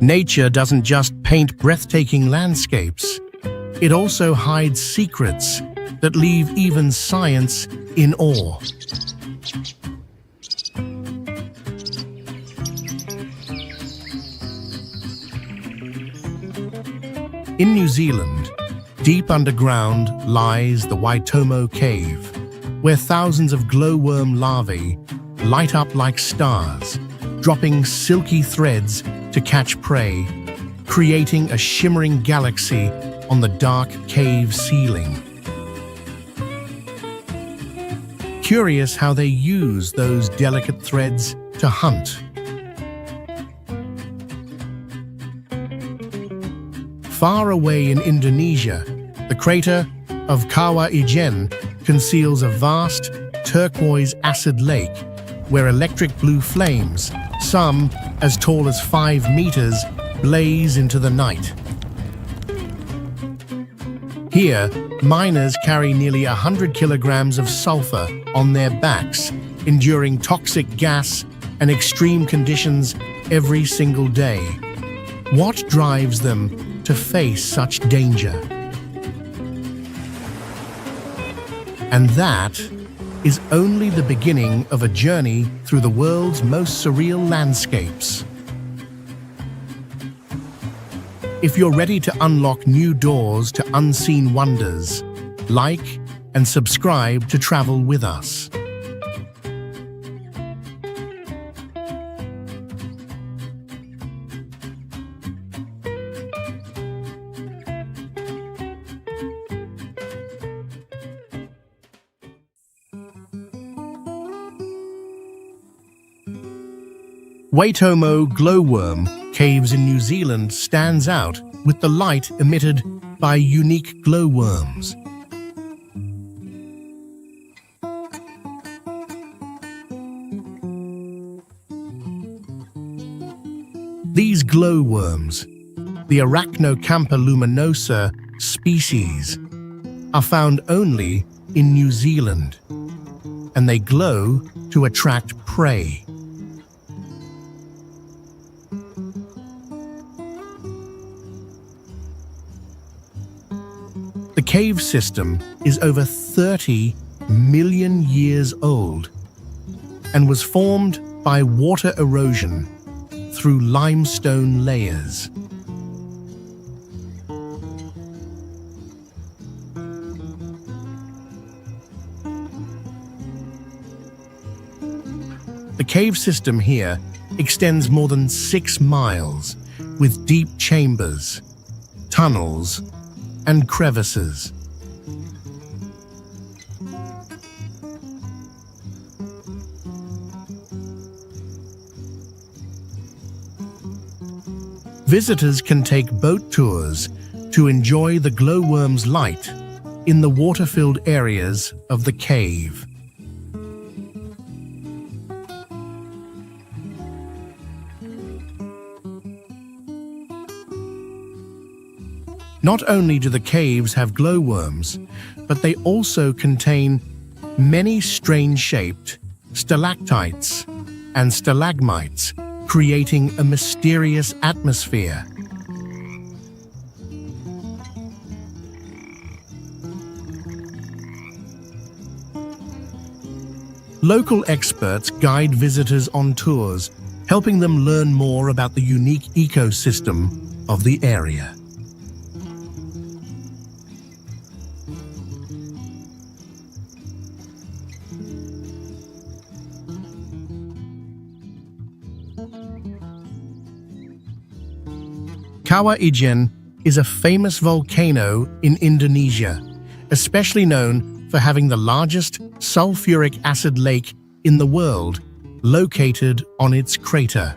Nature doesn't just paint breathtaking landscapes, it also hides secrets that leave even science in awe. In New Zealand, deep underground lies the Waitomo cave, where thousands of glowworm larvae light up like stars, dropping silky threads to catch prey, creating a shimmering galaxy on the dark cave ceiling. Curious how they use those delicate threads to hunt. Far away in Indonesia, the crater of Kawah Ijen conceals a vast turquoise acid lake where electric blue flames, some as tall as 5 meters, blaze into the night. Here, miners carry nearly 100 kilograms of sulfur on their backs, enduring toxic gas and extreme conditions every single day. What drives them to face such danger? And that is only the beginning of a journey through the world's most surreal landscapes. If you're ready to unlock new doors to unseen wonders, like and subscribe to travel with us. Waitomo glowworm caves in New Zealand stands out with the light emitted by unique glowworms. These glowworms, the Arachnocampa luminosa species, are found only in New Zealand, and they glow to attract prey. The cave system is over 30 million years old and was formed by water erosion through limestone layers. The cave system here extends more than 6 miles, with deep chambers, tunnels, and crevices. Visitors can take boat tours to enjoy the glowworm's light in the water-filled areas of the cave. Not only do the caves have glowworms, but they also contain many strange-shaped stalactites and stalagmites, creating a mysterious atmosphere. Local experts guide visitors on tours, helping them learn more about the unique ecosystem of the area. Kawah Ijen is a famous volcano in Indonesia, especially known for having the largest sulfuric acid lake in the world, located on its crater.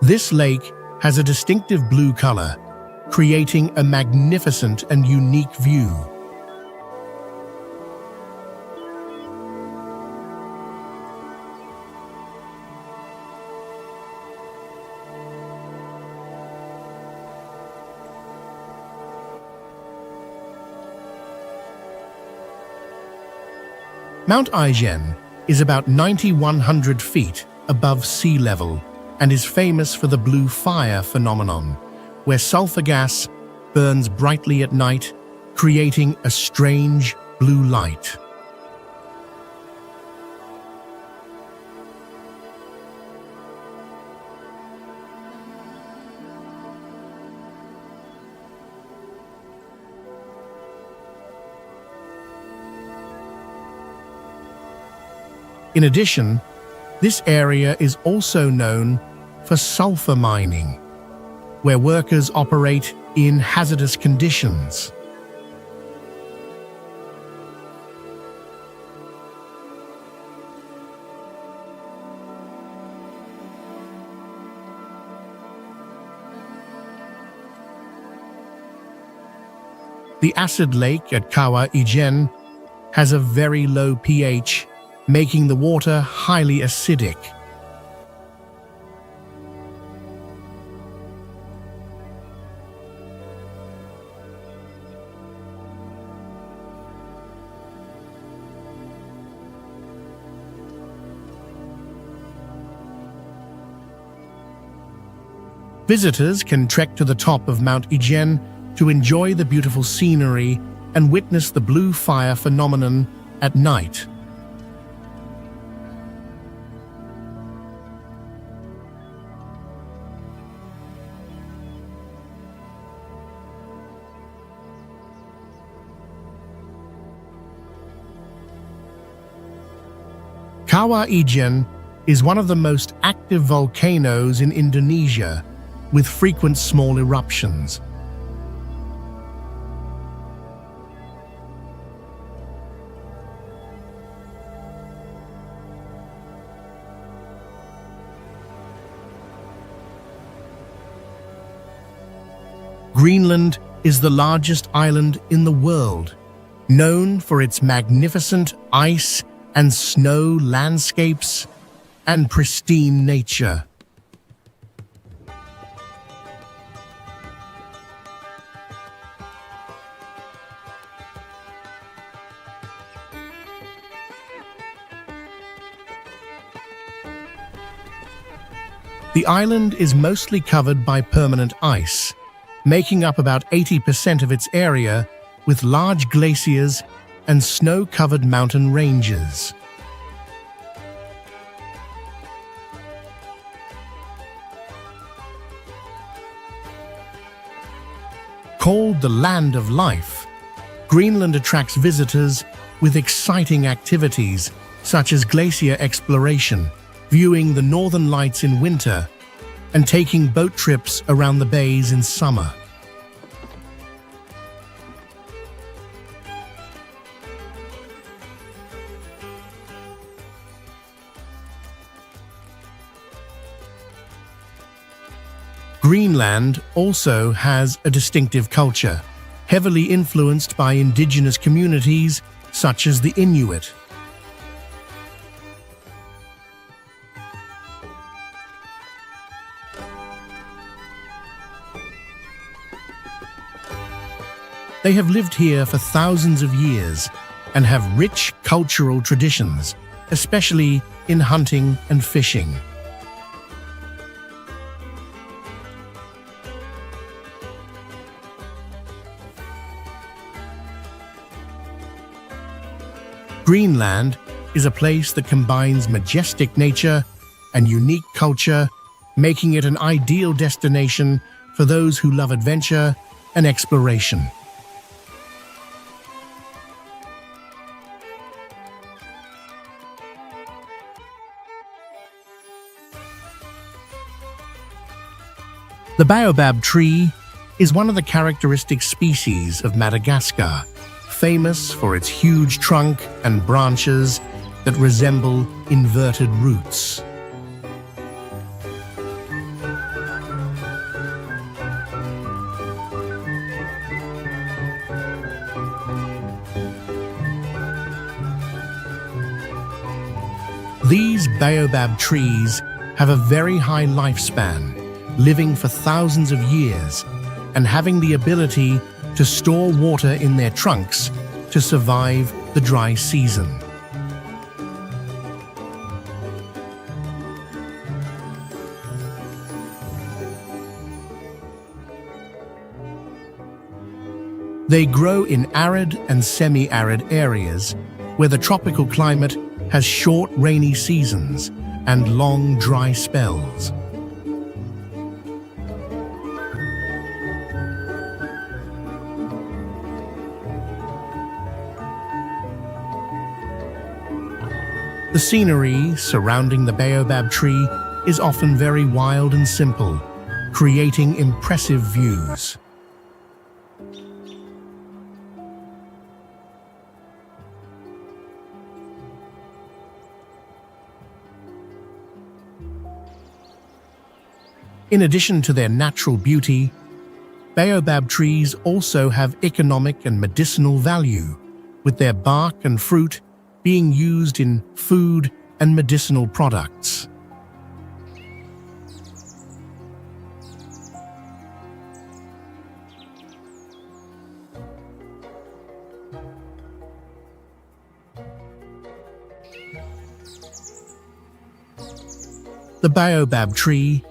This lake has a distinctive blue color, creating a magnificent and unique view. Mount Ijen is about 9,100 feet above sea level and is famous for the blue fire phenomenon, where sulfur gas burns brightly at night, creating a strange blue light. In addition, this area is also known for sulfur mining, where workers operate in hazardous conditions. The acid lake at Kawah Ijen has a very low pH, making the water highly acidic. Visitors can trek to the top of Mount Ijen to enjoy the beautiful scenery and witness the blue fire phenomenon at night. Kawah Ijen is one of the most active volcanoes in Indonesia, with frequent small eruptions. Greenland is the largest island in the world, known for its magnificent ice and snow landscapes and pristine nature. The island is mostly covered by permanent ice, making up about 80% of its area, with large glaciers and snow-covered mountain ranges. Called the Land of Life, Greenland attracts visitors with exciting activities such as glacier exploration, viewing the northern lights in winter, and taking boat trips around the bays in summer. Greenland also has a distinctive culture, heavily influenced by indigenous communities such as the Inuit. They have lived here for thousands of years and have rich cultural traditions, especially in hunting and fishing. Greenland is a place that combines majestic nature and unique culture, making it an ideal destination for those who love adventure and exploration. The baobab tree is one of the characteristic species of Madagascar, famous for its huge trunk and branches that resemble inverted roots. These baobab trees have a very high lifespan, living for thousands of years and having the ability to store water in their trunks to survive the dry season. They grow in arid and semi-arid areas where the tropical climate has short rainy seasons and long dry spells. The scenery surrounding the baobab tree is often very wild and simple, creating impressive views. In addition to their natural beauty, baobab trees also have economic and medicinal value, with their bark and fruit being used in food and medicinal products. The baobab tree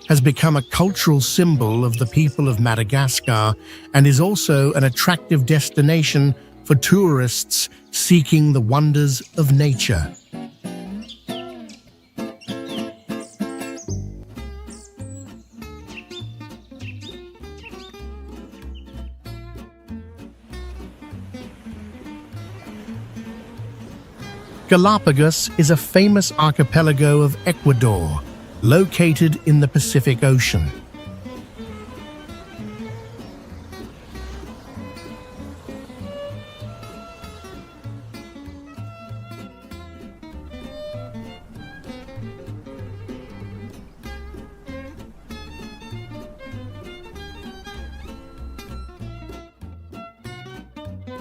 has become a cultural symbol of the people of Madagascar and is also an attractive destination for tourists seeking the wonders of nature. Galapagos is a famous archipelago of Ecuador, located in the Pacific Ocean.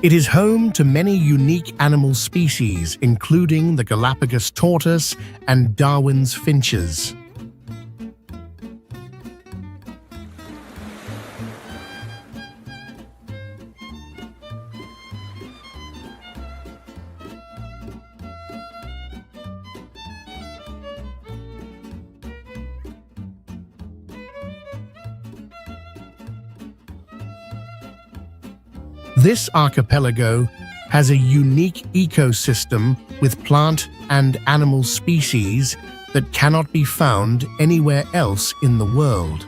It is home to many unique animal species, including the Galapagos tortoise and Darwin's finches. This archipelago has a unique ecosystem with plant and animal species that cannot be found anywhere else in the world.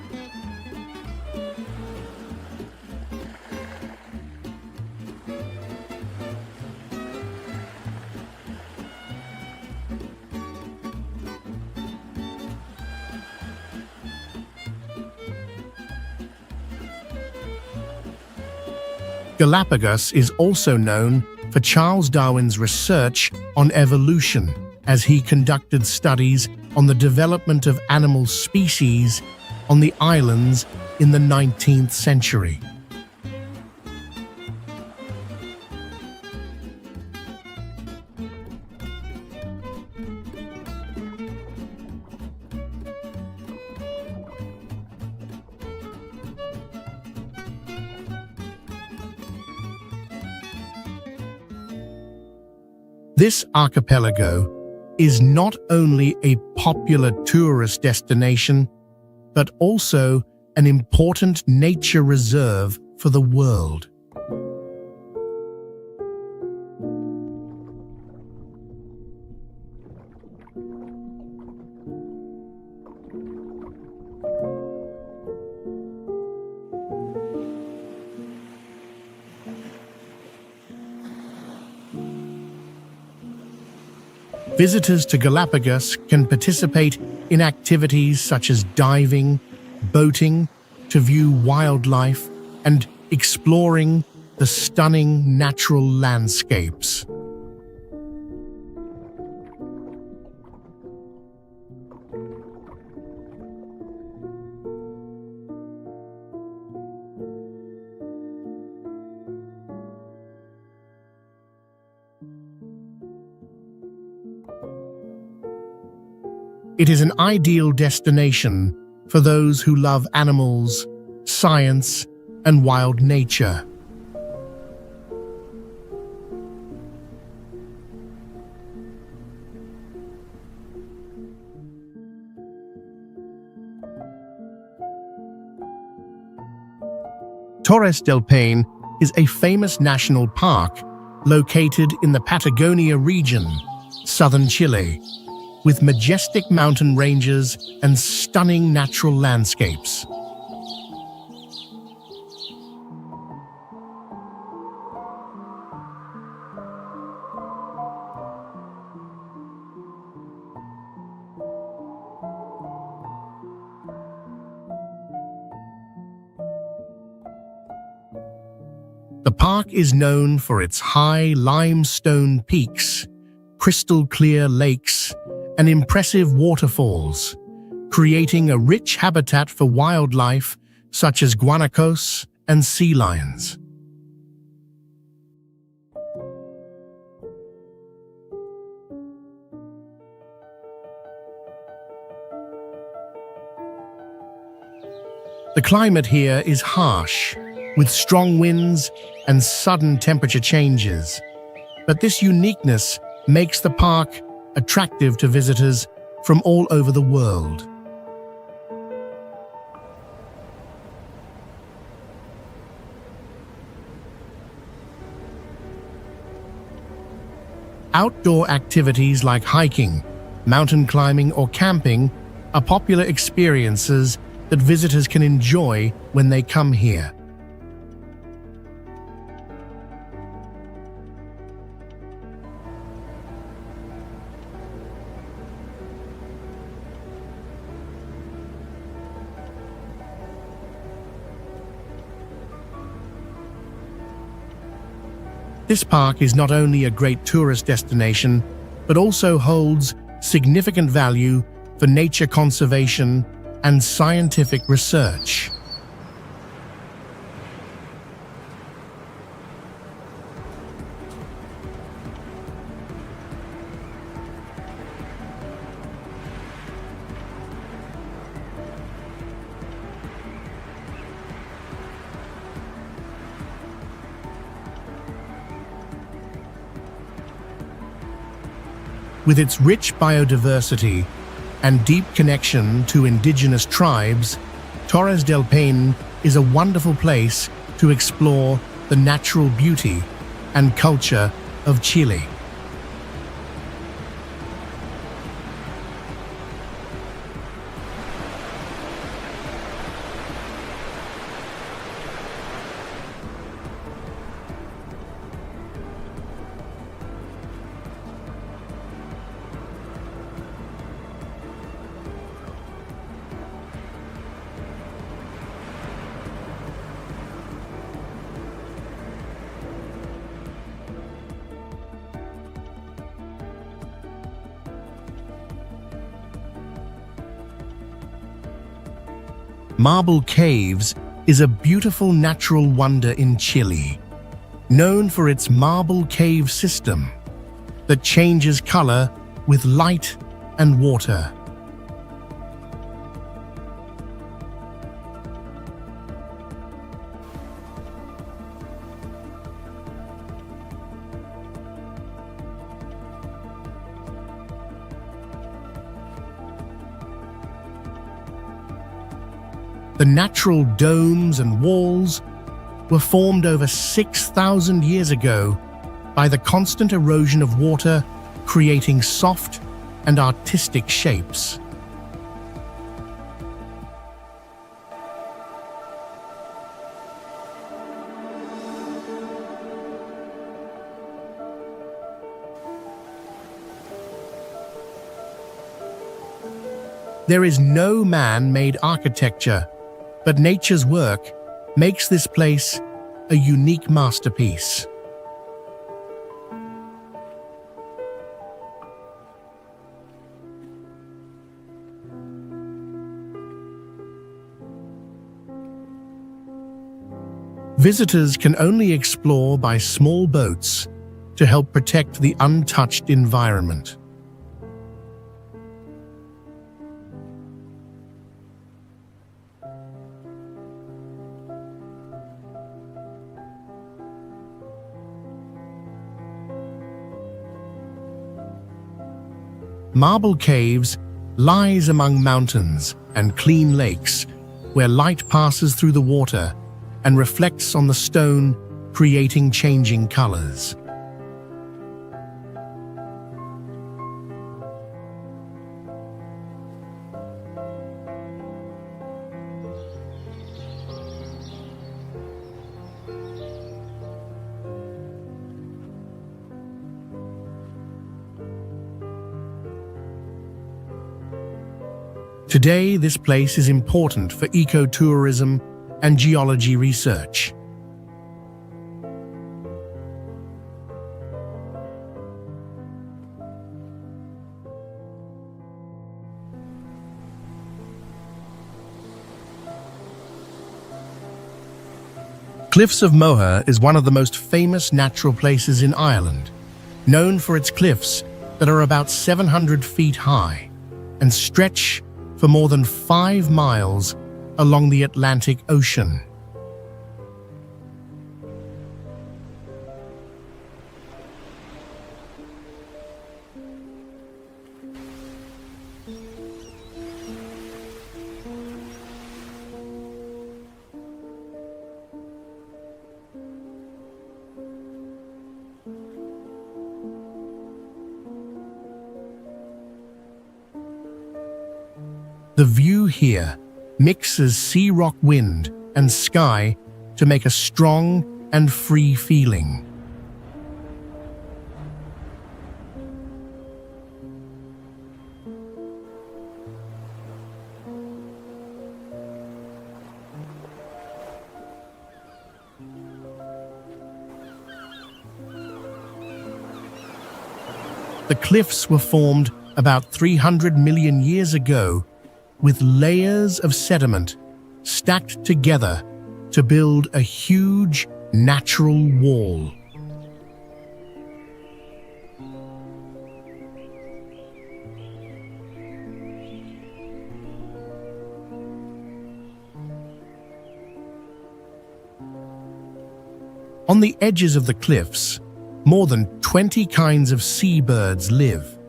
Galapagos is also known for Charles Darwin's research on evolution, as he conducted studies on the development of animal species on the islands in the 19th century. This archipelago is not only a popular tourist destination, but also an important nature reserve for the world. Visitors to Galapagos can participate in activities such as diving, boating, to view wildlife, and exploring the stunning natural landscapes. It is an ideal destination for those who love animals, science, and wild nature. Torres del Paine is a famous national park located in the Patagonia region, southern Chile, with majestic mountain ranges and stunning natural landscapes. The park is known for its high limestone peaks, crystal-clear lakes, and impressive waterfalls, creating a rich habitat for wildlife such as guanacos and sea lions. The climate here is harsh, with strong winds and sudden temperature changes. But this uniqueness makes the park attractive to visitors from all over the world. Outdoor activities like hiking, mountain climbing, or camping are popular experiences that visitors can enjoy when they come here. This park is not only a great tourist destination, but also holds significant value for nature conservation and scientific research. With its rich biodiversity and deep connection to indigenous tribes, Torres del Paine is a wonderful place to explore the natural beauty and culture of Chile. Marble Caves is a beautiful natural wonder in Chile, known for its marble cave system that changes color with light and water. The natural domes and walls were formed over 6,000 years ago by the constant erosion of water, creating soft and artistic shapes. There is no man-made architecture, but nature's work makes this place a unique masterpiece. Visitors can only explore by small boats to help protect the untouched environment. Marble Caves lies among mountains and clean lakes where light passes through the water and reflects on the stone, creating changing colors. Today, this place is important for ecotourism and geology research. Cliffs of Moher is one of the most famous natural places in Ireland, known for its cliffs that are about 700 feet high and stretch for more than 5 miles along the Atlantic Ocean. The view here mixes sea rock wind and sky to make a strong and free feeling. The cliffs were formed about 300 million years ago with layers of sediment stacked together to build a huge natural wall. On the edges of the cliffs, more than 20 kinds of seabirds live,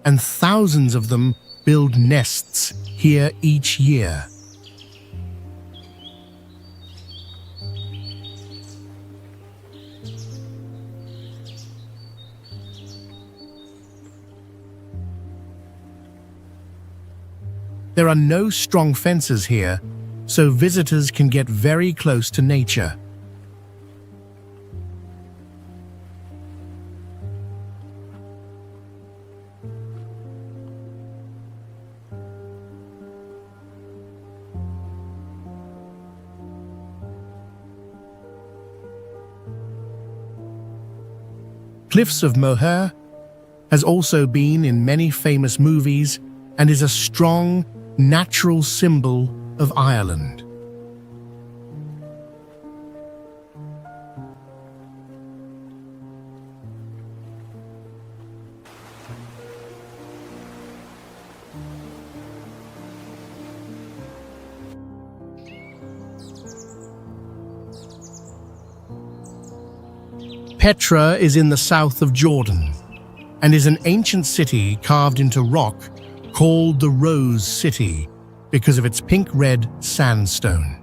and thousands of them build nests here each year. There are no strong fences here, so visitors can get very close to nature. Cliffs of Moher has also been in many famous movies and is a strong, natural symbol of Ireland. Petra is in the south of Jordan and is an ancient city carved into rock called the Rose City because of its pink-red sandstone.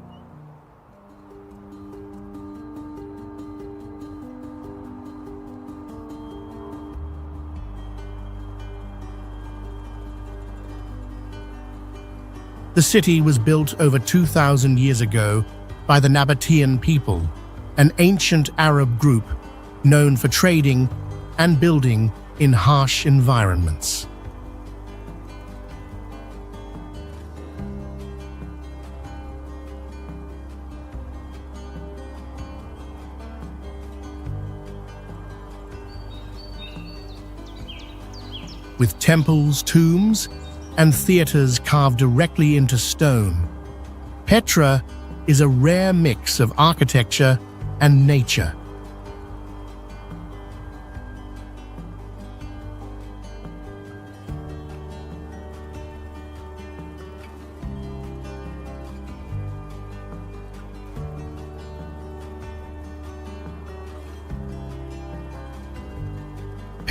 The city was built over 2,000 years ago by the Nabatean people, an ancient Arab group known for trading and building in harsh environments. With temples, tombs, and theaters carved directly into stone, Petra is a rare mix of architecture and nature.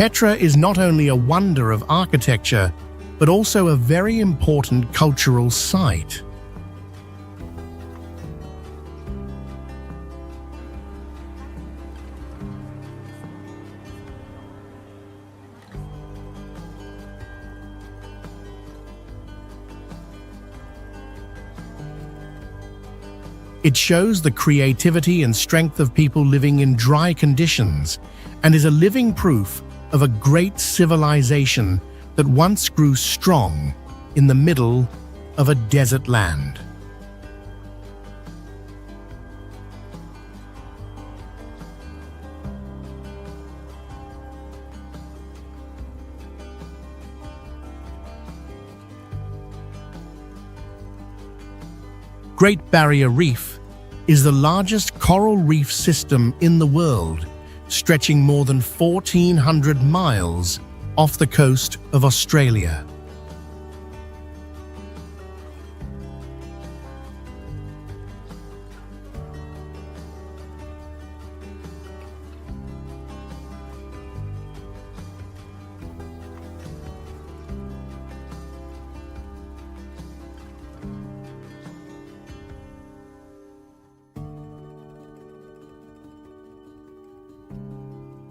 Petra is not only a wonder of architecture, but also a very important cultural site. It shows the creativity and strength of people living in dry conditions and is a living proof of a great civilization that once grew strong in the middle of a desert land. Great Barrier Reef is the largest coral reef system in the world, stretching more than 1,400 miles off the coast of Australia.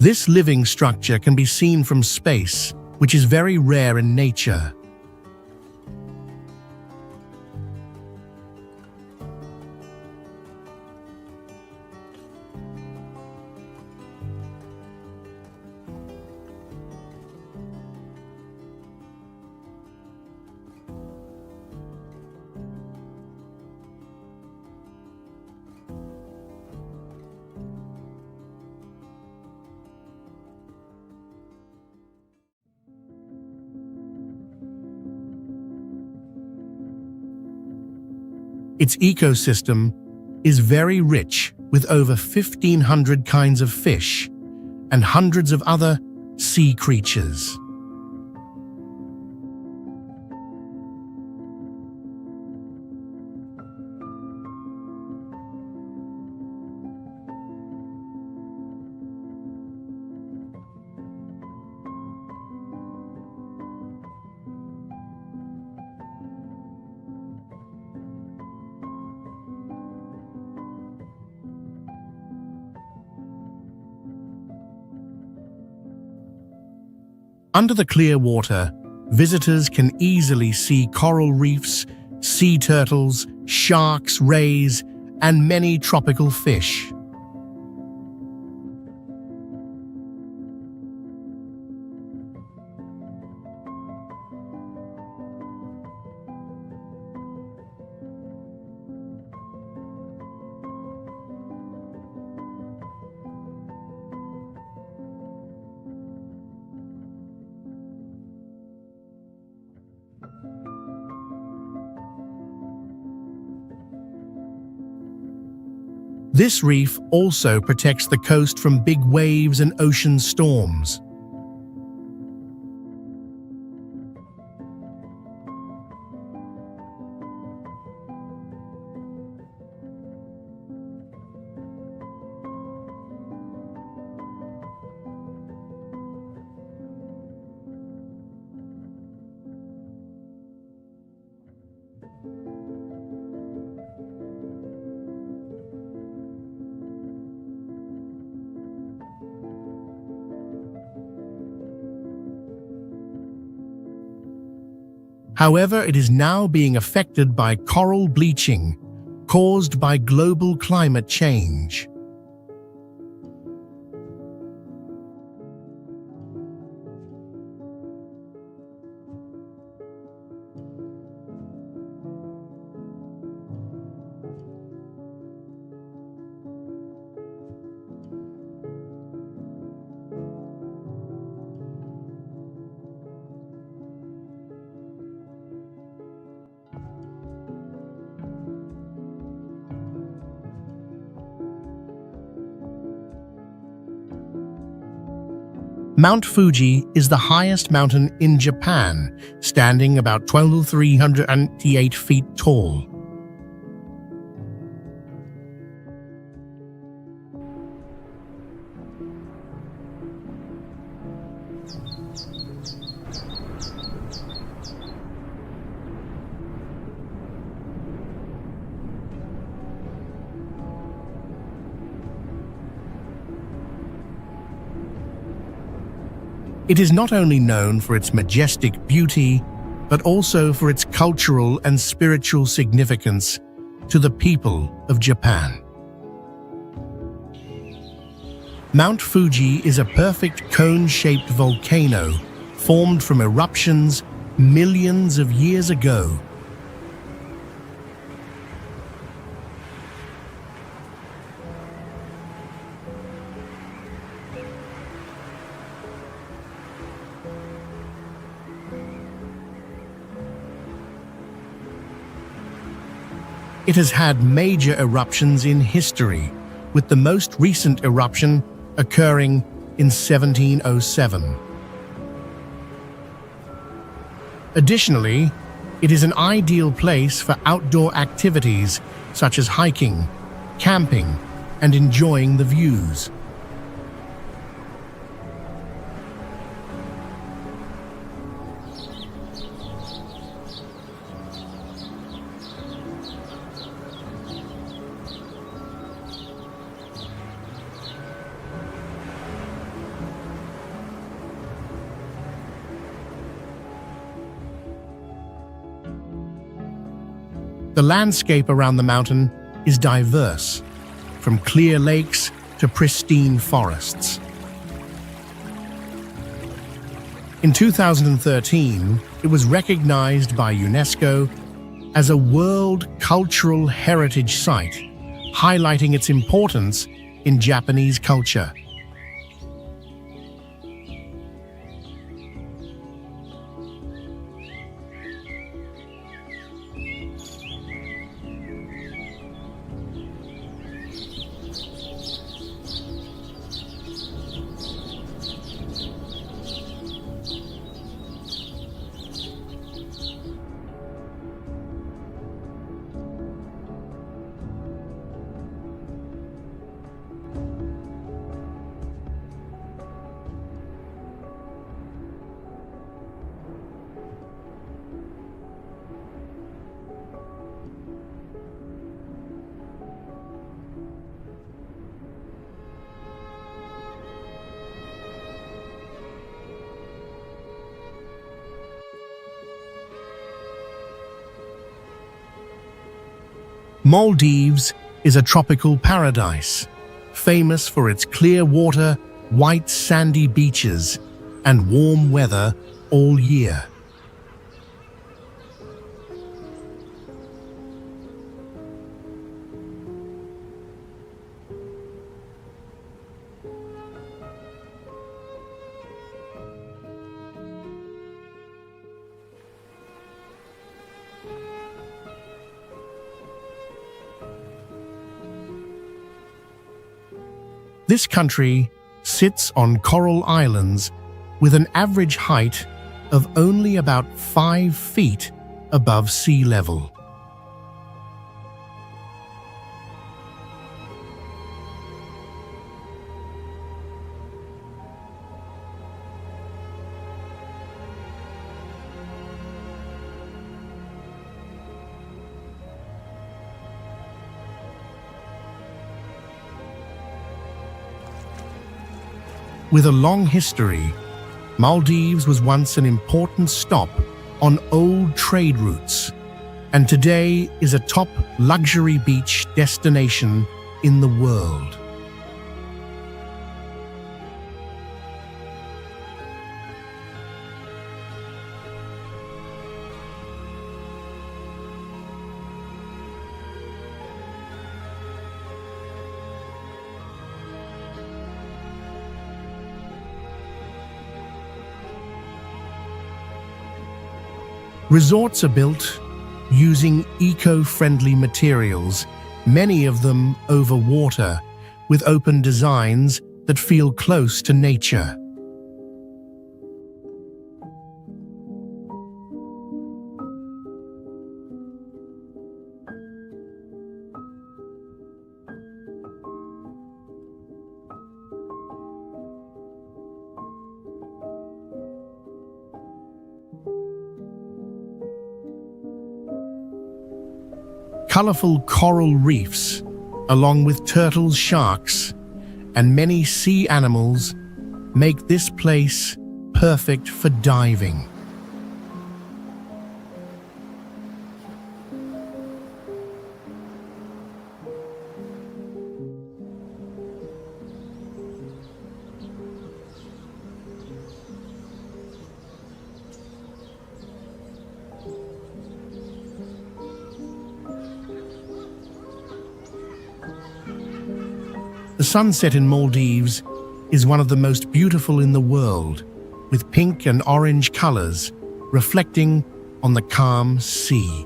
This living structure can be seen from space, which is very rare in nature. Its ecosystem is very rich with over 1,500 kinds of fish and hundreds of other sea creatures. Under the clear water, visitors can easily see coral reefs, sea turtles, sharks, rays, and many tropical fish. This reef also protects the coast from big waves and ocean storms. However, it is now being affected by coral bleaching caused by global climate change. Mount Fuji is the highest mountain in Japan, standing about 1,388 feet tall. It is not only known for its majestic beauty, but also for its cultural and spiritual significance, to the people of Japan. Mount Fuji is a perfect cone-shaped volcano formed from eruptions millions of years ago. It has had major eruptions in history, with the most recent eruption occurring in 1707. Additionally, it is an ideal place for outdoor activities such as hiking, camping, and enjoying the views. The landscape around the mountain is diverse, from clear lakes to pristine forests. In 2013, it was recognized by UNESCO as a World Cultural Heritage Site, highlighting its importance in Japanese culture. Maldives is a tropical paradise, famous for its clear water, white sandy beaches, and warm weather all year. This country sits on coral islands with an average height of only about 5 feet above sea level. With a long history, Maldives was once an important stop on old trade routes, and today is a top luxury beach destination in the world. Resorts are built using eco-friendly materials, many of them over water, with open designs that feel close to nature. Colorful coral reefs, along with turtles, sharks, and many sea animals, make this place perfect for diving. sunset in Maldives is one of the most beautiful in the world, with pink and orange colors reflecting on the calm sea.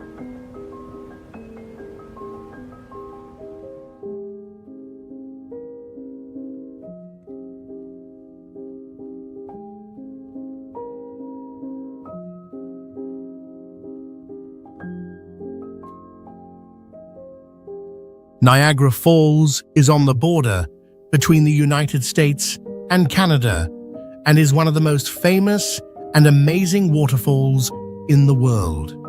Niagara Falls is on the border between the United States and Canada and is one of the most famous and amazing waterfalls in the world.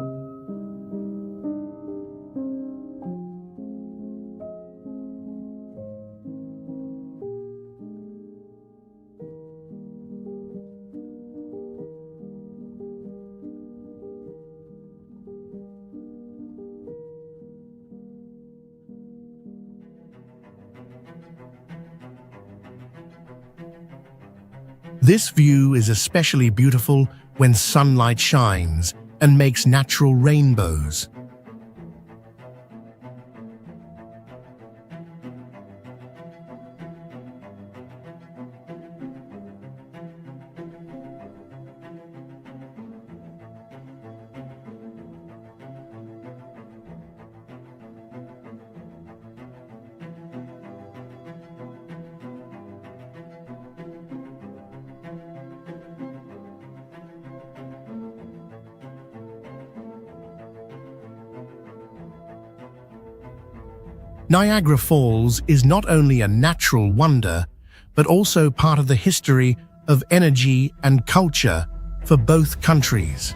This view is especially beautiful when sunlight shines and makes natural rainbows. Niagara Falls is not only a natural wonder, but also part of the history of energy and culture for both countries.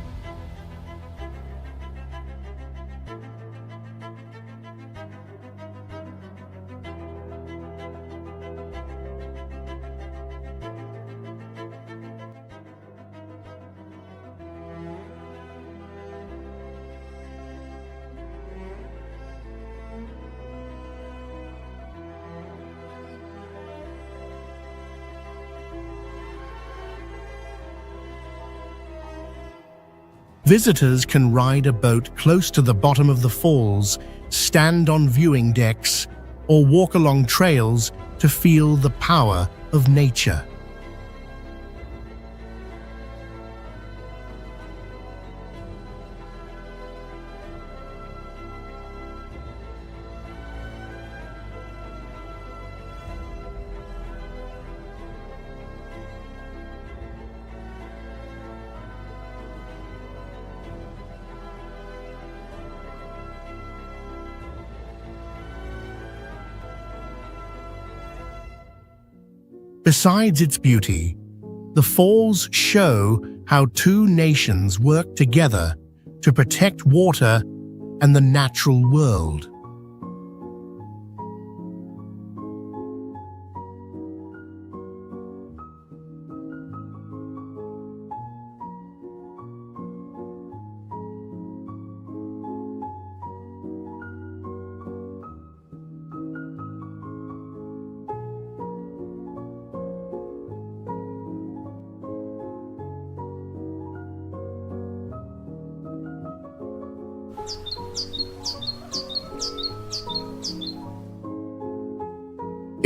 Visitors can ride a boat close to the bottom of the falls, stand on viewing decks, or walk along trails to feel the power of nature. Besides its beauty, the falls show how two nations work together to protect water and the natural world.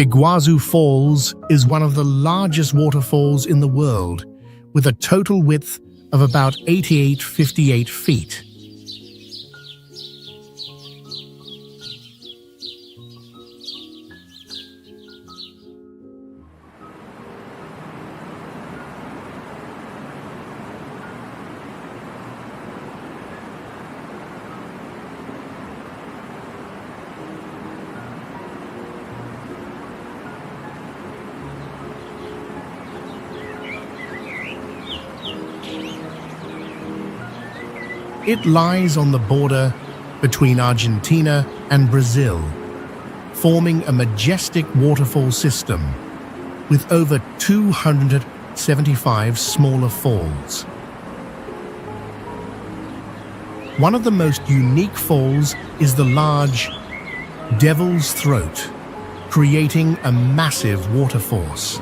Iguazu Falls is one of the largest waterfalls in the world, with a total width of about 58 feet. It lies on the border between Argentina and Brazil, forming a majestic waterfall system with over 275 smaller falls. One of the most unique falls is the large Devil's Throat, creating a massive water force.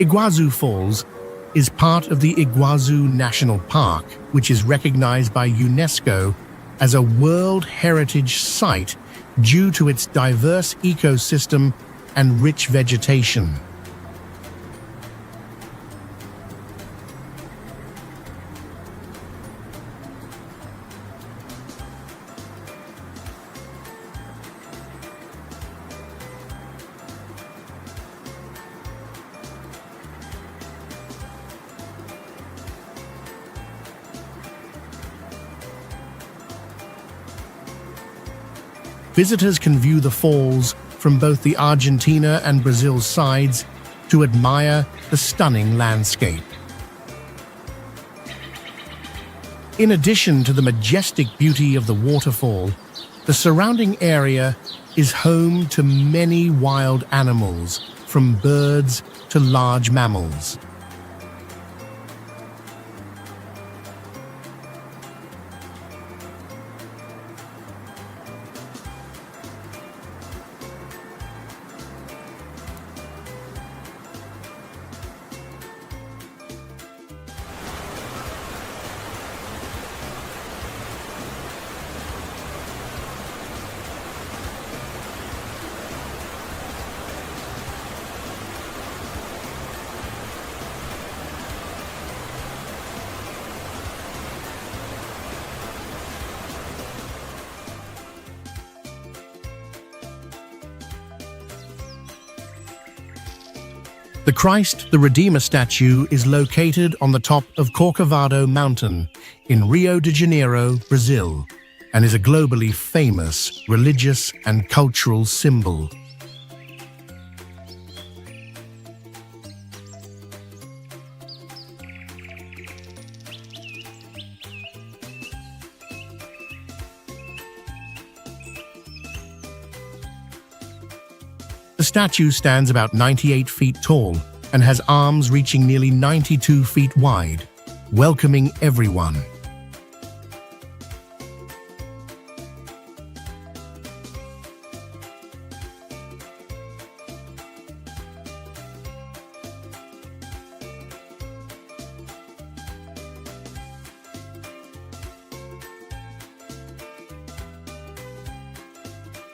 Iguazu Falls is part of the Iguazu National Park, which is recognized by UNESCO as a World Heritage Site due to its diverse ecosystem and rich vegetation. Visitors can view the falls from both the Argentina and Brazil sides to admire the stunning landscape. In addition to the majestic beauty of the waterfall, the surrounding area is home to many wild animals, from birds to large mammals. The Christ the Redeemer statue is located on the top of Corcovado Mountain in Rio de Janeiro, Brazil, and is a globally famous religious and cultural symbol. The statue stands about 98 feet tall and has arms reaching nearly 92 feet wide, welcoming everyone.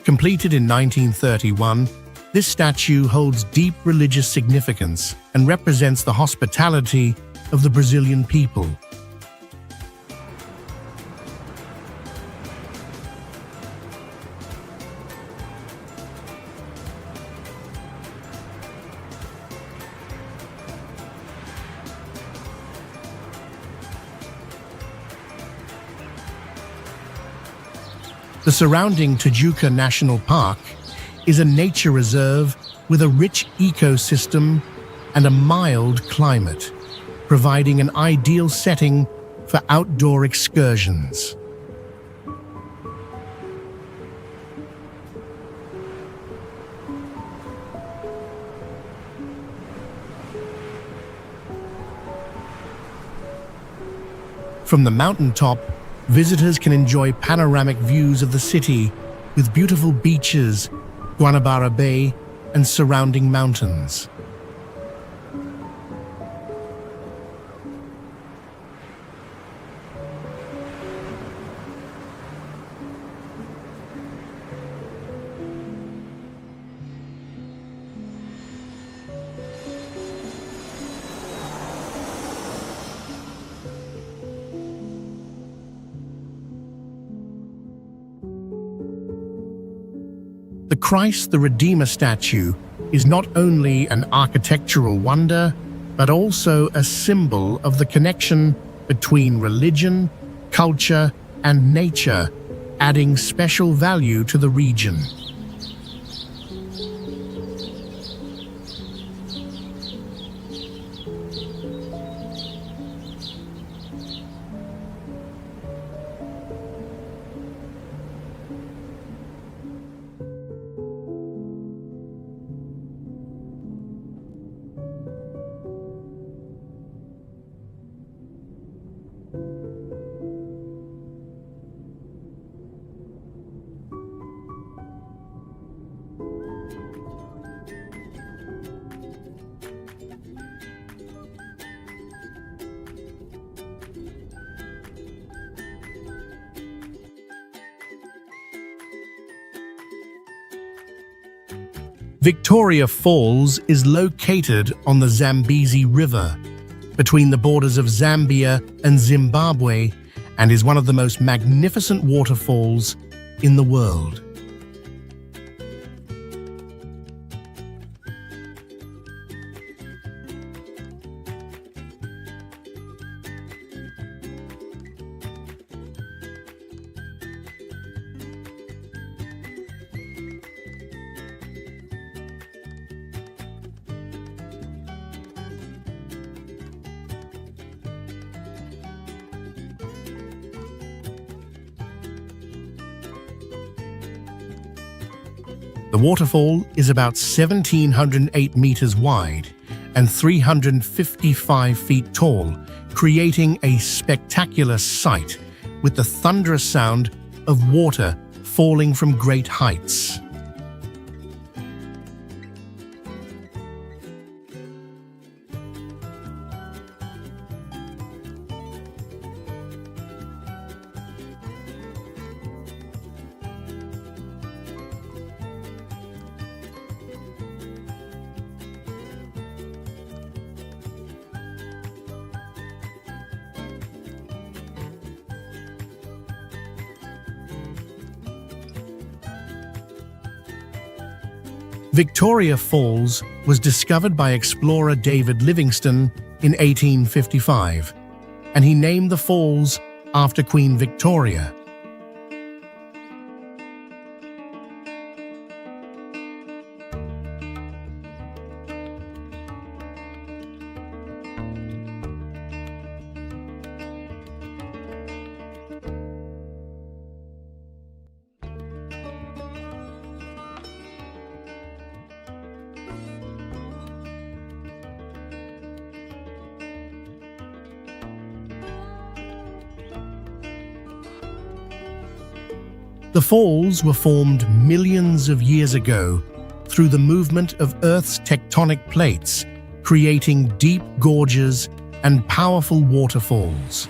Completed in 1931, this statue holds deep religious significance and represents the hospitality of the Brazilian people. The surrounding Tijuca National Park is a nature reserve with a rich ecosystem and a mild climate, providing an ideal setting for outdoor excursions. From the mountaintop, visitors can enjoy panoramic views of the city with beautiful beaches, Guanabara Bay, and surrounding mountains. The Christ the Redeemer statue is not only an architectural wonder, but also a symbol of the connection between religion, culture, and nature, adding special value to the region. Victoria Falls is located on the Zambezi River, between the borders of Zambia and Zimbabwe, and is one of the most magnificent waterfalls in the world. The waterfall is about 1,708 meters wide and 355 feet tall, creating a spectacular sight with the thunderous sound of water falling from great heights. Victoria Falls was discovered by explorer David Livingstone in 1855, and he named the falls after Queen Victoria. The falls were formed millions of years ago through the movement of Earth's tectonic plates, creating deep gorges and powerful waterfalls.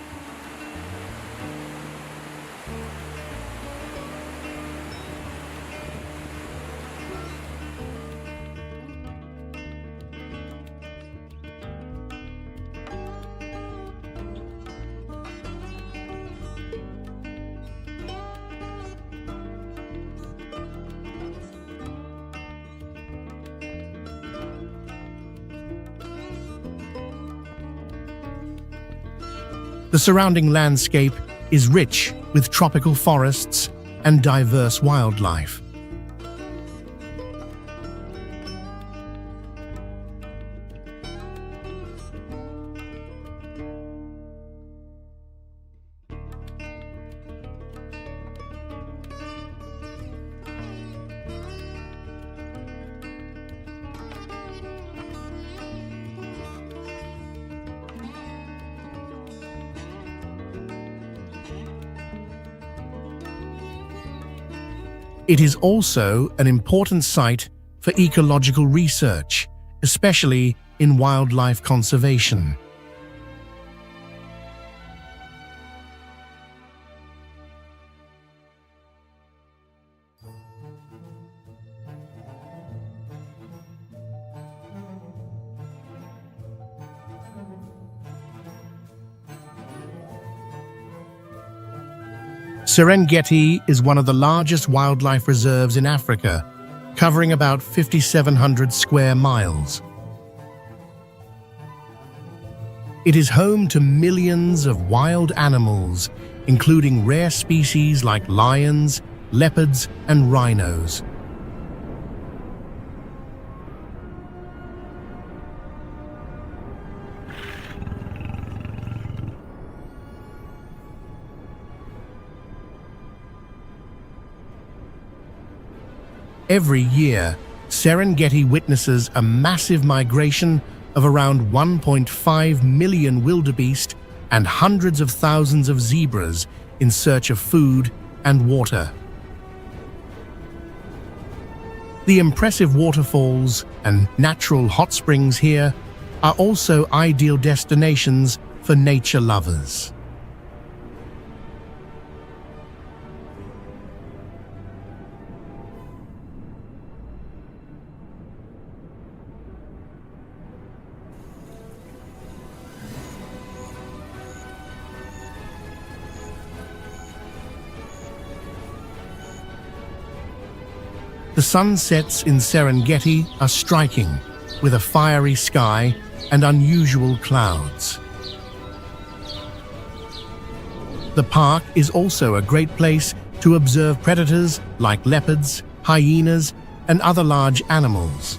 The surrounding landscape is rich with tropical forests and diverse wildlife. It is also an important site for ecological research, especially in wildlife conservation. Serengeti is one of the largest wildlife reserves in Africa, covering about 5,700 square miles. It is home to millions of wild animals, including rare species like lions, leopards, and rhinos. Every year, Serengeti witnesses a massive migration of around 1.5 million wildebeest and hundreds of thousands of zebras in search of food and water. The impressive waterfalls and natural hot springs here are also ideal destinations for nature lovers. The sunsets in Serengeti are striking, with a fiery sky and unusual clouds. The park is also a great place to observe predators like leopards, hyenas, and other large animals.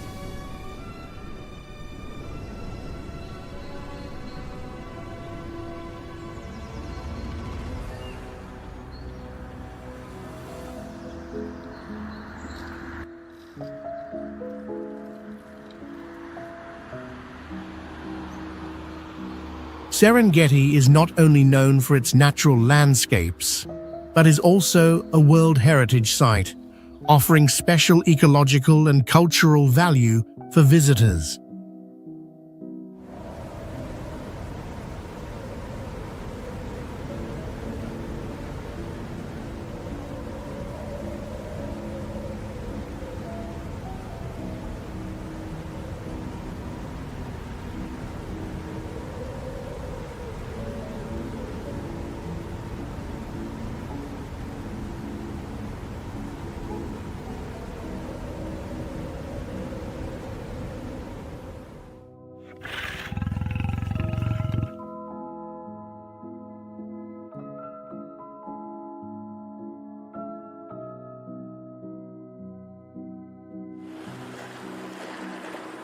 Serengeti is not only known for its natural landscapes, but is also a World Heritage Site, offering special ecological and cultural value for visitors.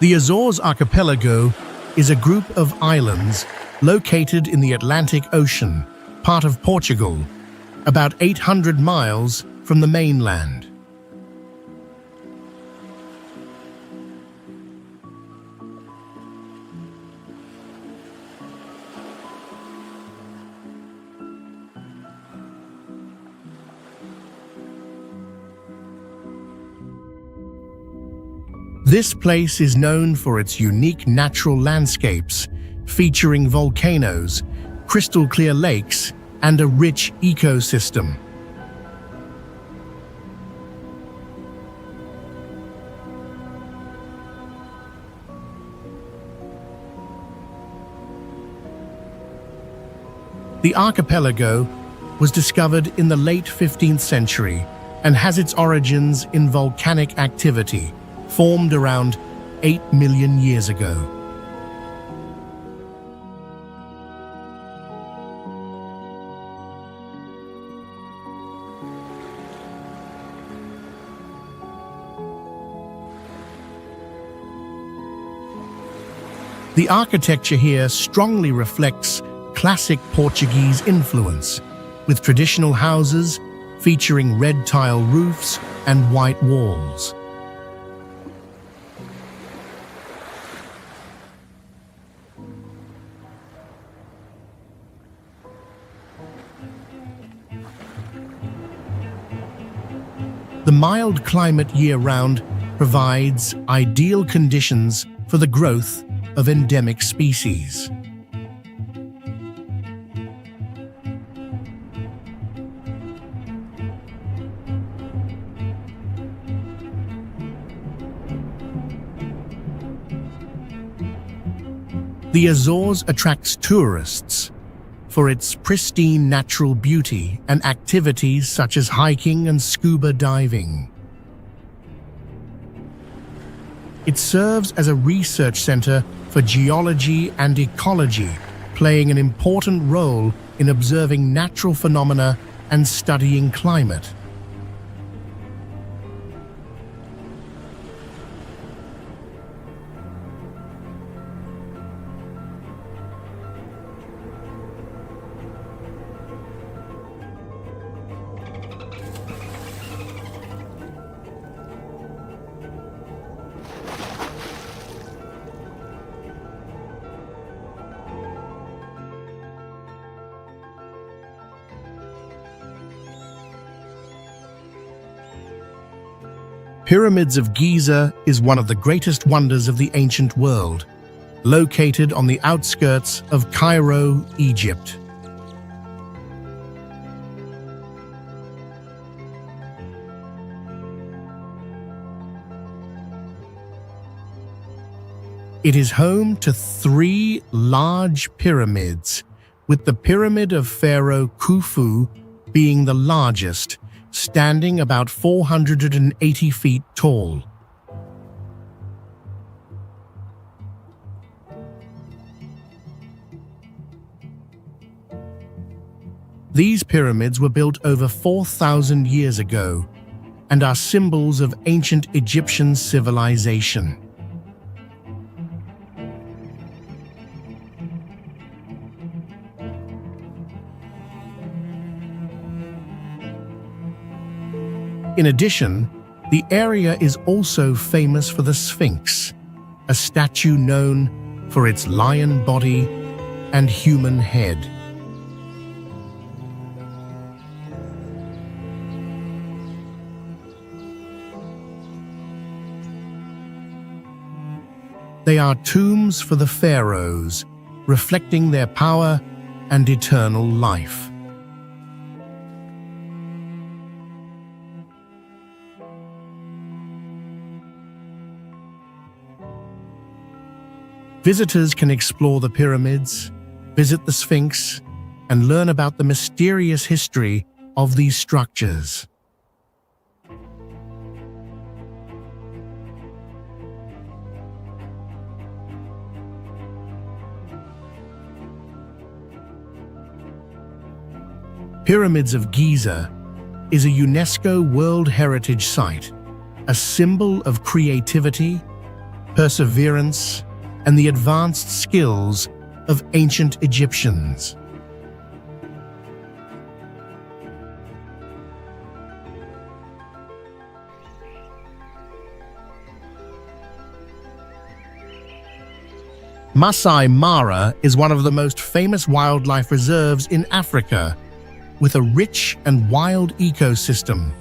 The Azores archipelago is a group of islands located in the Atlantic Ocean, part of Portugal, about 800 miles from the mainland. This place is known for its unique natural landscapes, featuring volcanoes, crystal-clear lakes, and a rich ecosystem. The archipelago was discovered in the late 15th century and has its origins in volcanic activity, formed around 8 million years ago. The architecture here strongly reflects classic Portuguese influence, with traditional houses featuring red tile roofs and white walls. The mild climate year-round provides ideal conditions for the growth of endemic species. The Azores attracts tourists for its pristine natural beauty and activities such as hiking and scuba diving. It serves as a research center for geology and ecology, playing an important role in observing natural phenomena and studying climate. Pyramids of Giza is one of the greatest wonders of the ancient world, located on the outskirts of Cairo, Egypt. It is home to 3 large pyramids, with the Pyramid of Pharaoh Khufu being the largest, standing about 480 feet tall. These pyramids were built over 4,000 years ago and are symbols of ancient Egyptian civilization. In addition, the area is also famous for the Sphinx, a statue known for its lion body and human head. They are tombs for the pharaohs, reflecting their power and eternal life. Visitors can explore the pyramids, visit the Sphinx, and learn about the mysterious history of these structures. Pyramids of Giza is a UNESCO World Heritage Site, a symbol of creativity, perseverance, and the advanced skills of ancient Egyptians. Masai Mara is one of the most famous wildlife reserves in Africa, with a rich and wild ecosystem.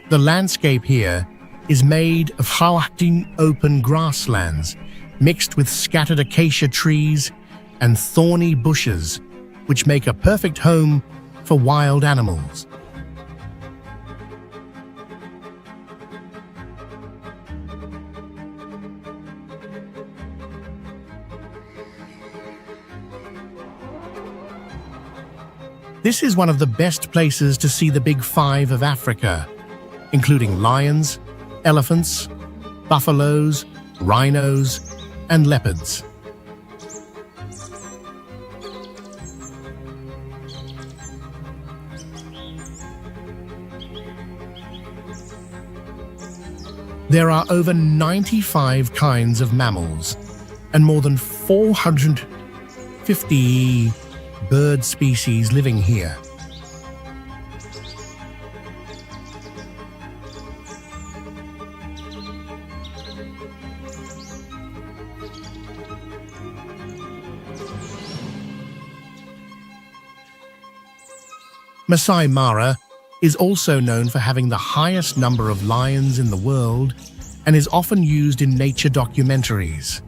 The landscape here is made of howling open grasslands, mixed with scattered acacia trees and thorny bushes, which make a perfect home for wild animals. This is one of the best places to see the Big Five of Africa, including lions, elephants, buffaloes, rhinos, and leopards. There are over 95 kinds of mammals and more than 450 bird species living here. Masai Mara is also known for having the highest number of lions in the world and is often used in nature documentaries.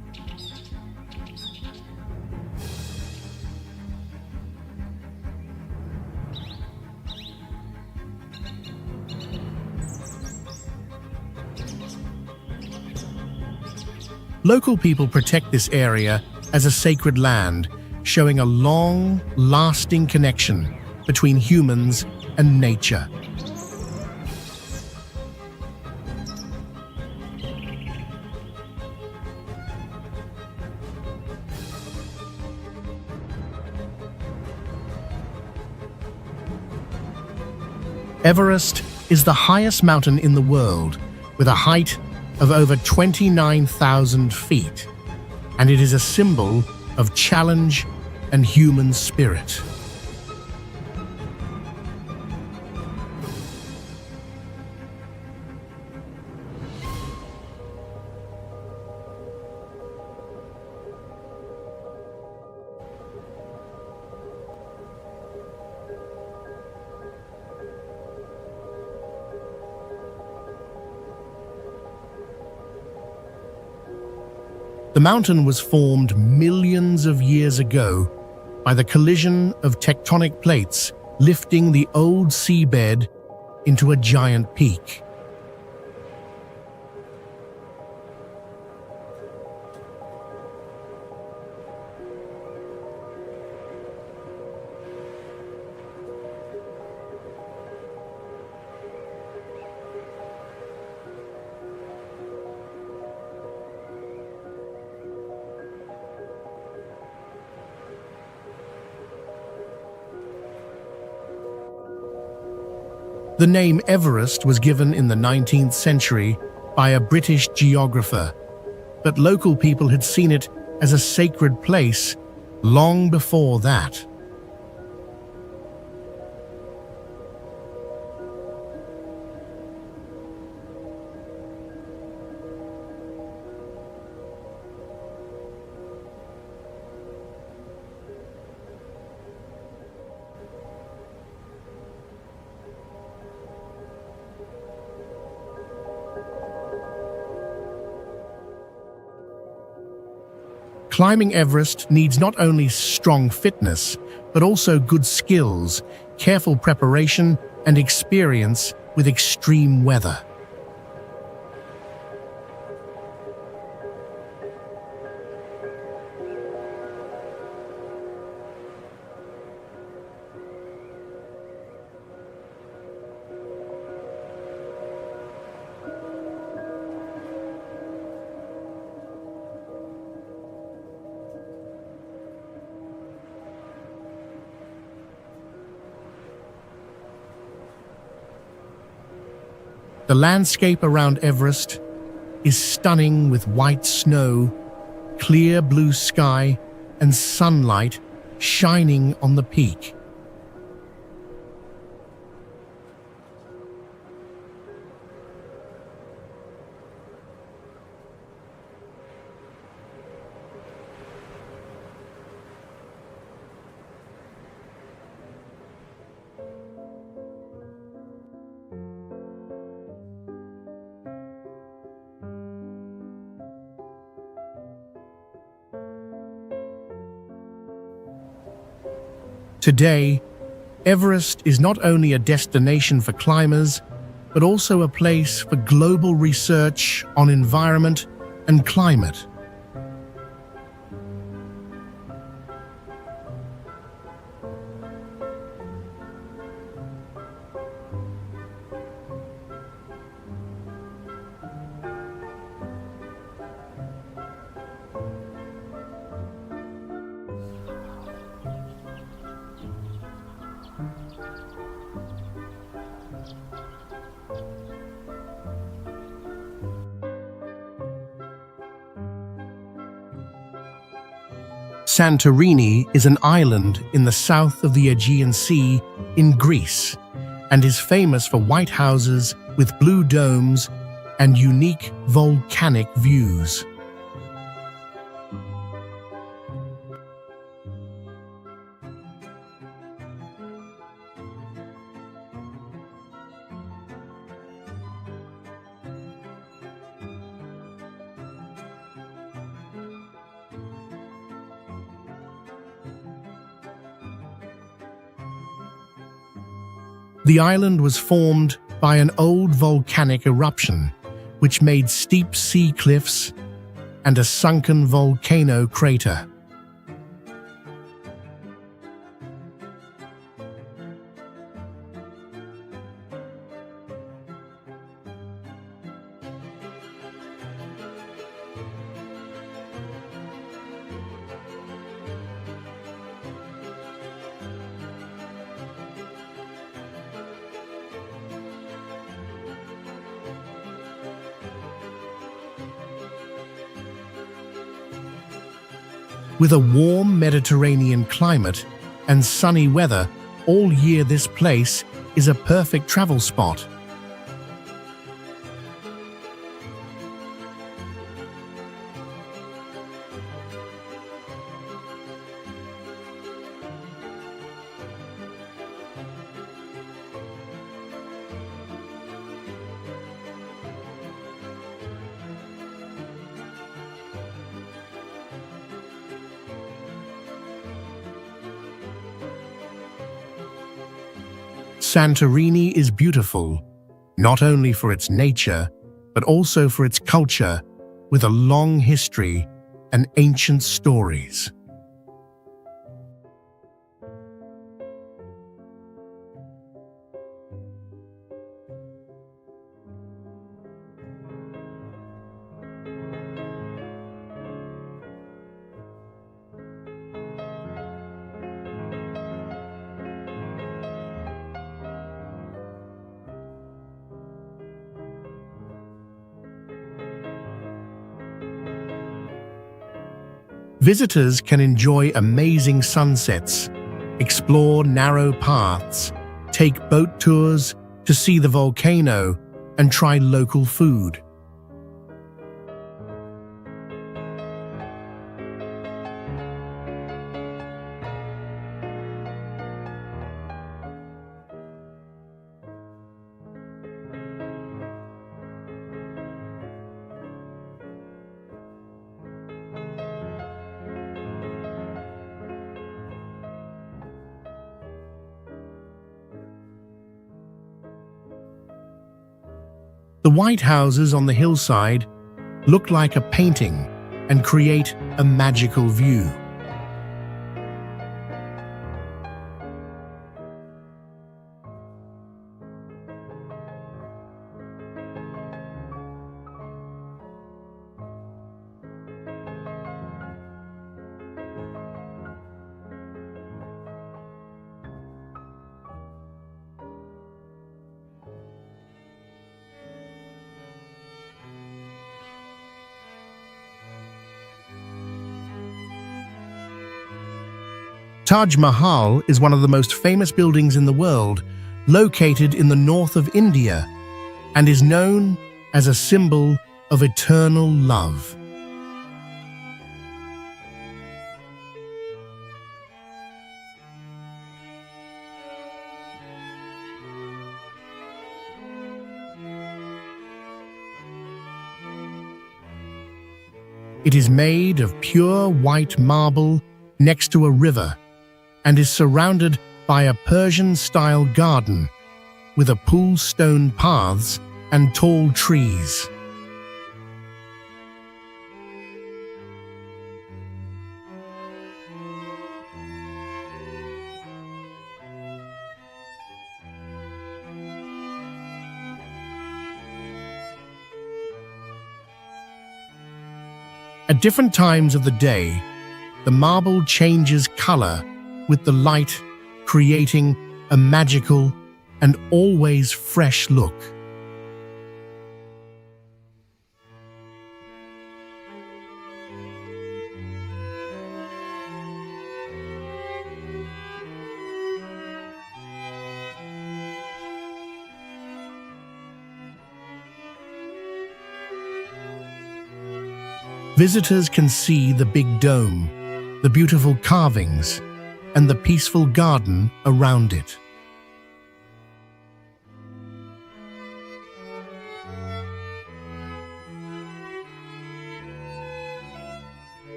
Local people protect this area as a sacred land, showing a long, lasting connection between humans and nature. Everest is the highest mountain in the world, with a height of over 29,000 feet, and it is a symbol of challenge and human spirit. The mountain was formed millions of years ago by the collision of tectonic plates lifting the old seabed into a giant peak. The name Everest was given in the 19th century by a British geographer, but local people had seen it as a sacred place long before that. Climbing Everest needs not only strong fitness, but also good skills, careful preparation, and experience with extreme weather. The landscape around Everest is stunning with white snow, clear blue sky, and sunlight shining on the peak. Today, Everest is not only a destination for climbers, but also a place for global research on environment and climate. Santorini is an island in the south of the Aegean Sea in Greece and is famous for white houses with blue domes and unique volcanic views. The island was formed by an old volcanic eruption, which made steep sea cliffs and a sunken volcano crater. With a warm Mediterranean climate and sunny weather all year, this place is a perfect travel spot. Santorini is beautiful, not only for its nature, but also for its culture, with a long history and ancient stories. Visitors can enjoy amazing sunsets, explore narrow paths, take boat tours to see the volcano, and try local food. The white houses on the hillside look like a painting and create a magical view. Taj Mahal is one of the most famous buildings in the world, located in the north of India, and is known as a symbol of eternal love. It is made of pure white marble next to a river, and is surrounded by a Persian-style garden with a pool-stone paths and tall trees. At different times of the day, the marble changes color with the light, creating a magical and always fresh look. Visitors can see the big dome, the beautiful carvings, and the peaceful garden around it.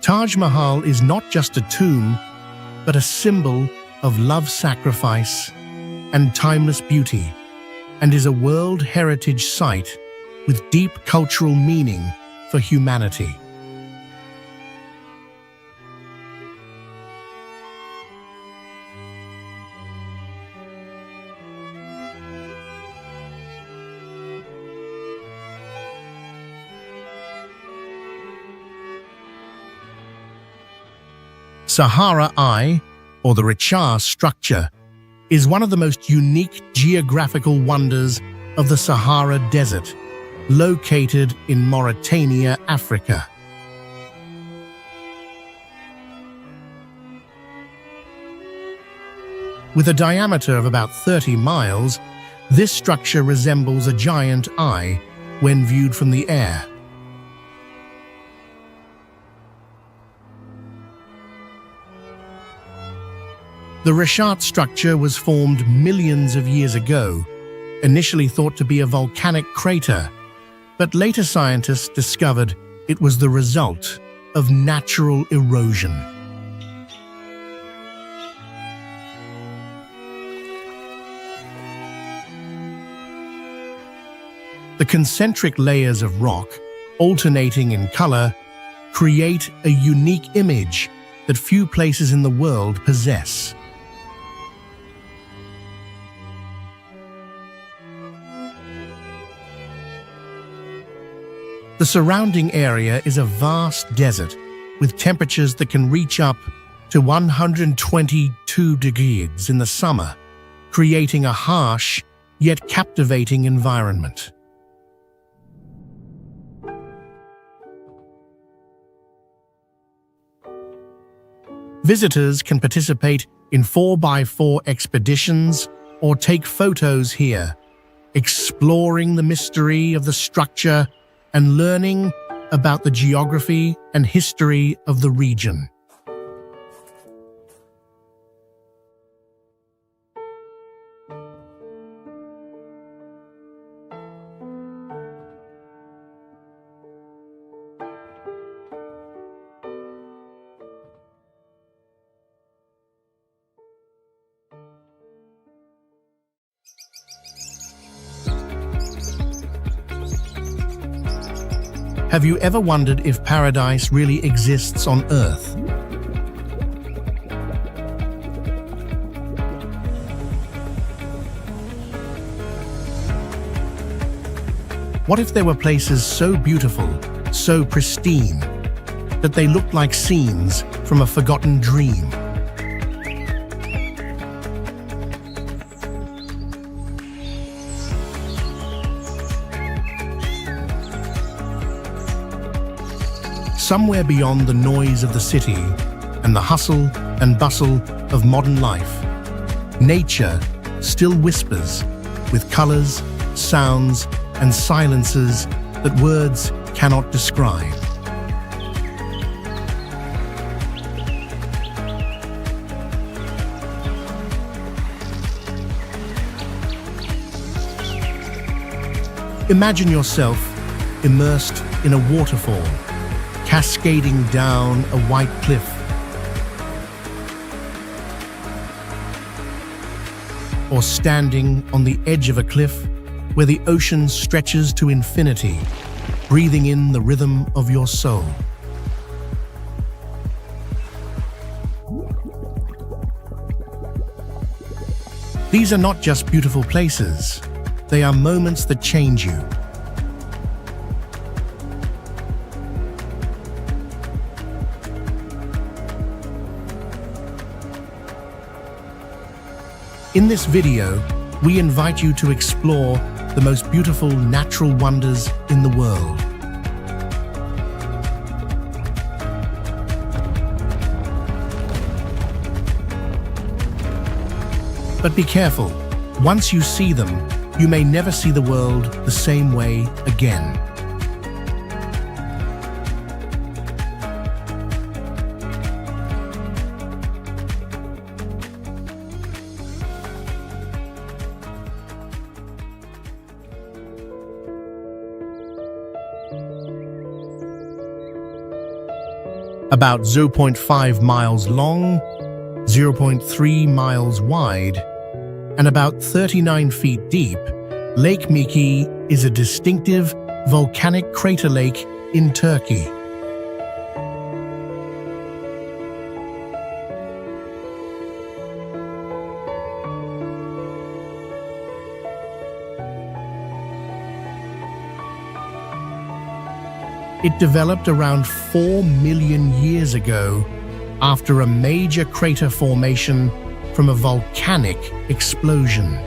Taj Mahal is not just a tomb, but a symbol of love, sacrifice, and timeless beauty, and is a World Heritage Site with deep cultural meaning for humanity. Sahara Eye, or the Richard structure, is one of the most unique geographical wonders of the Sahara Desert, located in Mauritania, Africa. With a diameter of about 30 miles, this structure resembles a giant eye when viewed from the air. The Richard structure was formed millions of years ago, initially thought to be a volcanic crater, But later scientists discovered it was the result of natural erosion. The concentric layers of rock, alternating in color, create a unique image that few places in the world possess. The surrounding area is a vast desert with temperatures that can reach up to 122 degrees in the summer, creating a harsh yet captivating environment. Visitors can participate in 4x4 expeditions or take photos here, exploring the mystery of the structure and learning about the geography and history of the region. Have you ever wondered if paradise really exists on Earth? What if there were places so beautiful, so pristine, that they looked like scenes from a forgotten dream? Somewhere beyond the noise of the city and the hustle and bustle of modern life, nature still whispers with colors, sounds, and silences that words cannot describe. Imagine yourself immersed in a waterfall, cascading down a white cliff. Or standing on the edge of a cliff where the ocean stretches to infinity, breathing in the rhythm of your soul. These are not just beautiful places, they are moments that change you. In this video, we invite you to explore the most beautiful natural wonders in the world. But be careful, once you see them, you may never see the world the same way again. About 0.5 miles long, 0.3 miles wide, and about 39 feet deep, Lake Miki is a distinctive volcanic crater lake in Turkey. It developed around 4 million years ago after a major crater formation from a volcanic explosion.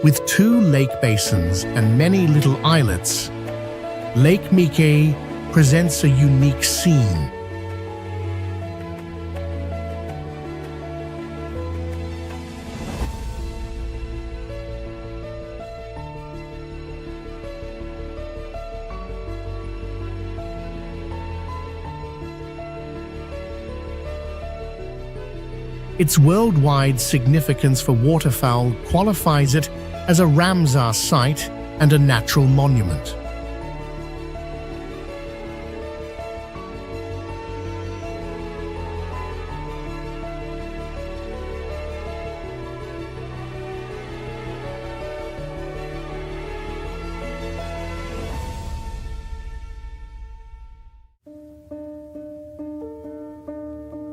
With 2 lake basins and many little islets, Lake Miki presents a unique scene. Its worldwide significance for waterfowl qualifies it as a Ramsar site and a natural monument.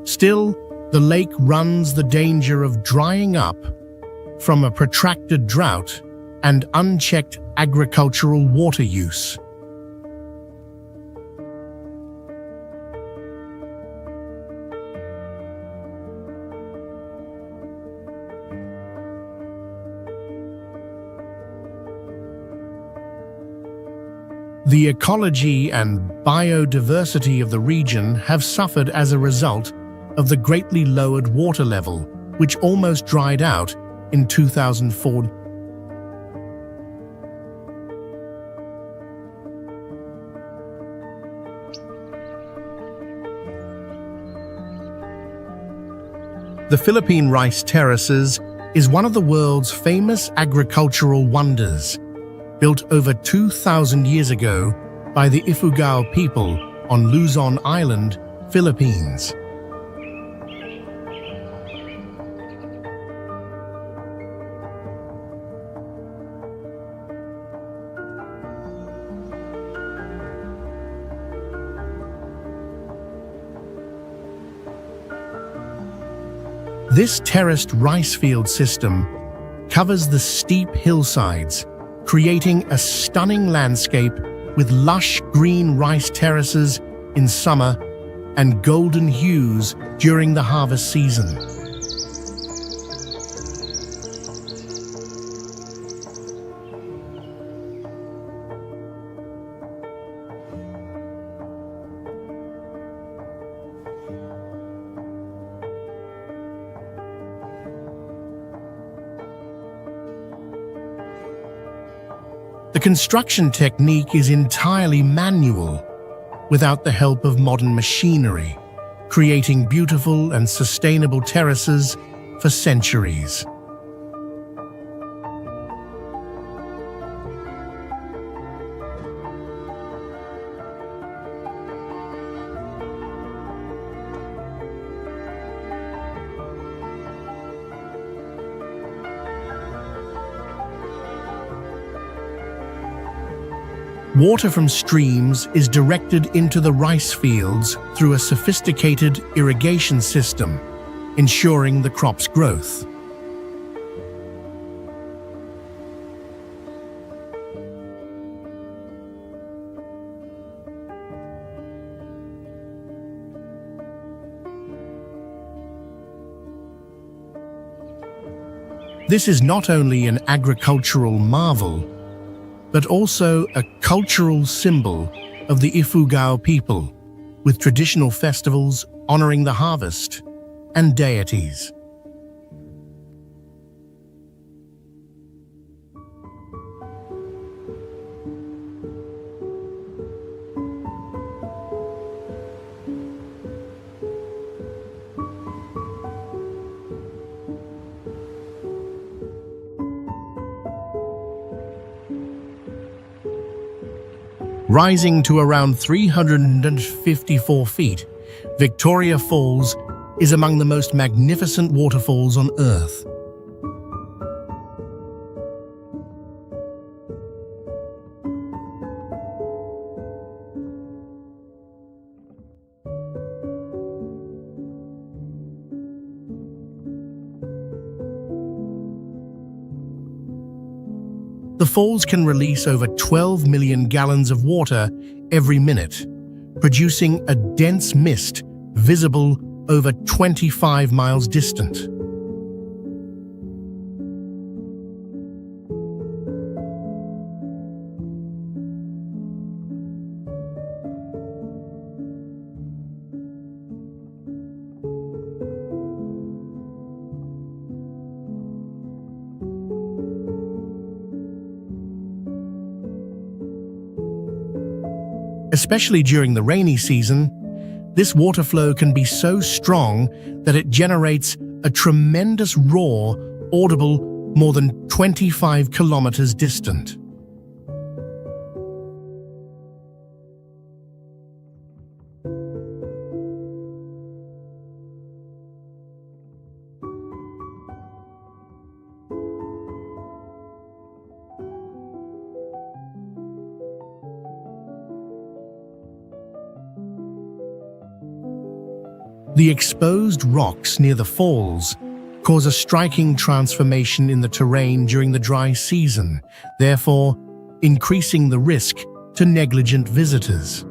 Still, the lake runs the danger of drying up from a protracted drought and unchecked agricultural water use. The ecology and biodiversity of the region have suffered as a result of the greatly lowered water level, which almost dried out in 2004. The Philippine rice terraces is one of the world's famous agricultural wonders, built over 2,000 years ago by the Ifugao people on Luzon Island, Philippines. This terraced rice field system covers the steep hillsides, creating a stunning landscape with lush green rice terraces in summer and golden hues during the harvest season. The construction technique is entirely manual, without the help of modern machinery, creating beautiful and sustainable terraces for centuries. Water from streams is directed into the rice fields through a sophisticated irrigation system, ensuring the crop's growth. This is not only an agricultural marvel, but also a cultural symbol of the Ifugao people, with traditional festivals honoring the harvest and deities. Rising to around 354 feet, Victoria Falls is among the most magnificent waterfalls on Earth. The falls can release over 12 million gallons of water every minute, producing a dense mist visible over 25 miles distant. Especially during the rainy season, this water flow can be so strong that it generates a tremendous roar audible more than 25 kilometers distant. The exposed rocks near the falls cause a striking transformation in the terrain during the dry season, therefore increasing the risk to negligent visitors.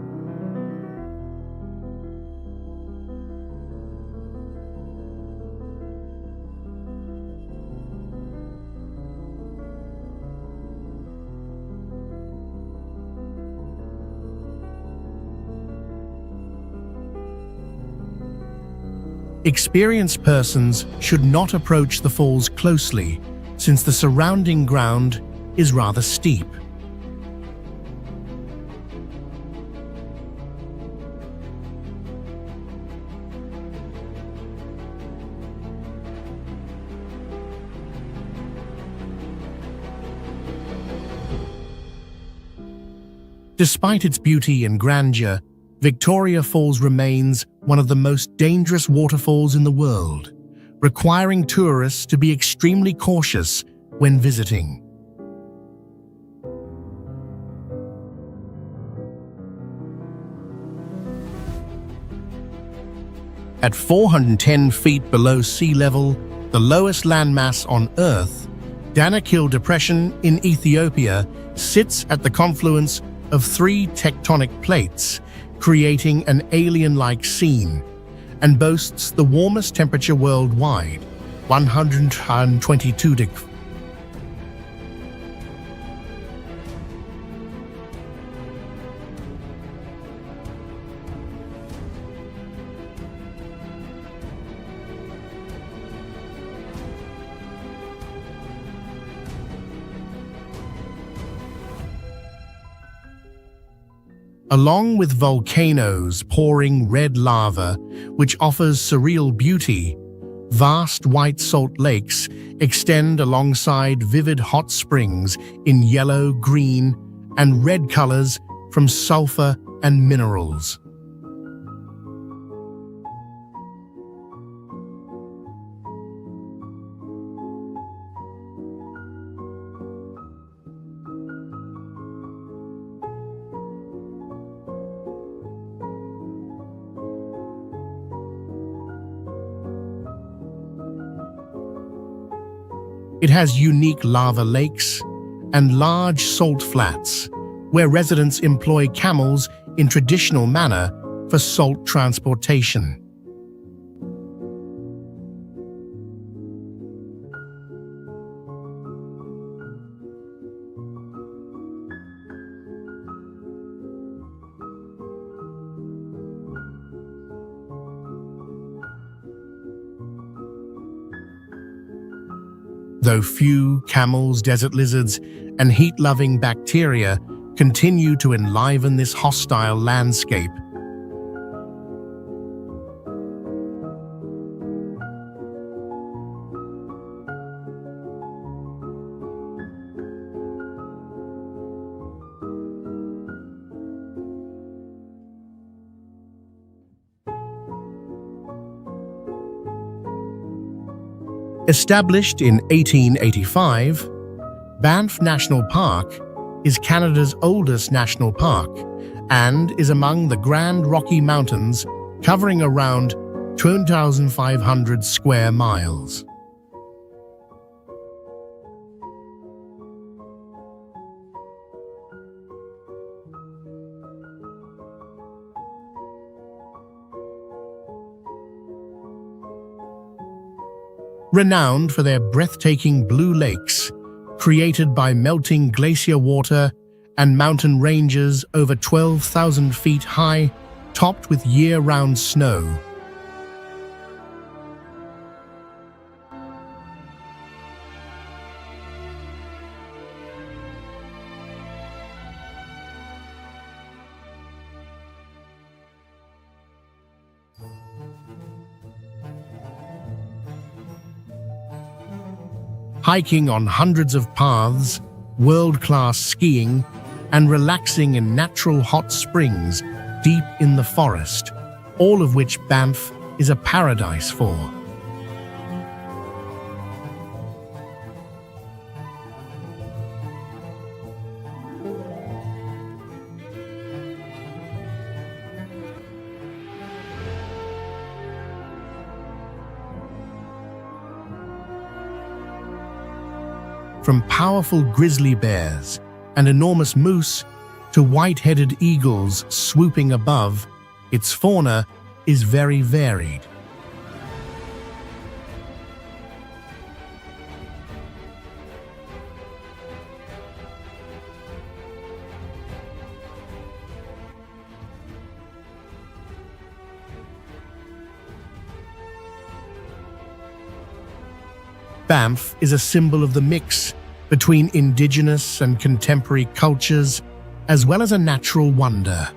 Experienced persons should not approach the falls closely, since the surrounding ground is rather steep. Despite its beauty and grandeur, Victoria Falls remains one of the most dangerous waterfalls in the world, requiring tourists to be extremely cautious when visiting. At 410 feet below sea level, the lowest landmass on Earth, Danakil Depression in Ethiopia sits at the confluence of three tectonic plates, creating an alien-like scene, and boasts the warmest temperature worldwide, 122 degrees. Along with volcanoes pouring red lava, which offers surreal beauty, vast white salt lakes extend alongside vivid hot springs in yellow, green, and red colors from sulfur and minerals. It has unique lava lakes and large salt flats, where residents employ camels in traditional manner for salt transportation. Though few camels, desert lizards, and heat-loving bacteria continue to enliven this hostile landscape. Established in 1885, Banff National Park is Canada's oldest national park and is among the Grand Rocky Mountains, covering around 2,500 square miles. Renowned for their breathtaking blue lakes, created by melting glacier water and mountain ranges over 12,000 feet high, topped with year-round snow. hiking on hundreds of paths, world-class skiing, and relaxing in natural hot springs deep in the forest, all of which Banff is a paradise for. From powerful grizzly bears and enormous moose to white-headed eagles swooping above, its fauna is very varied. Banff is a symbol of the mix between indigenous and contemporary cultures, as well as a natural wonder.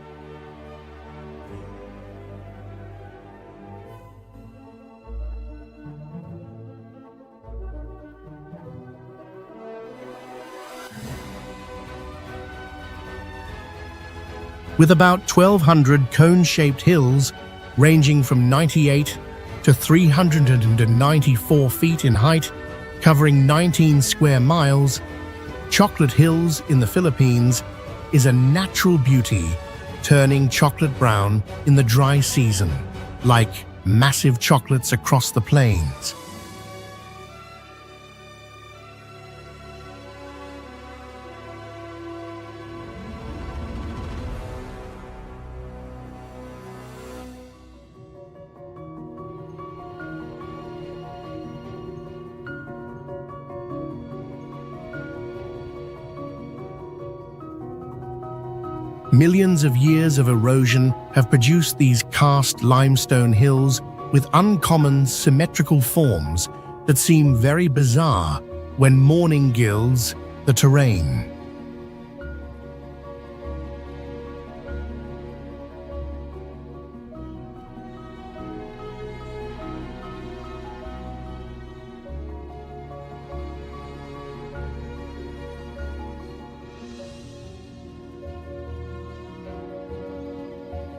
With about 1,200 cone-shaped hills ranging from 98 to 394 feet in height, covering 19 square miles, Chocolate Hills in the Philippines is a natural beauty, turning chocolate brown in the dry season, like massive chocolates across the plains. Millions of years of erosion have produced these karst limestone hills with uncommon symmetrical forms that seem very bizarre when morning gilds the terrain.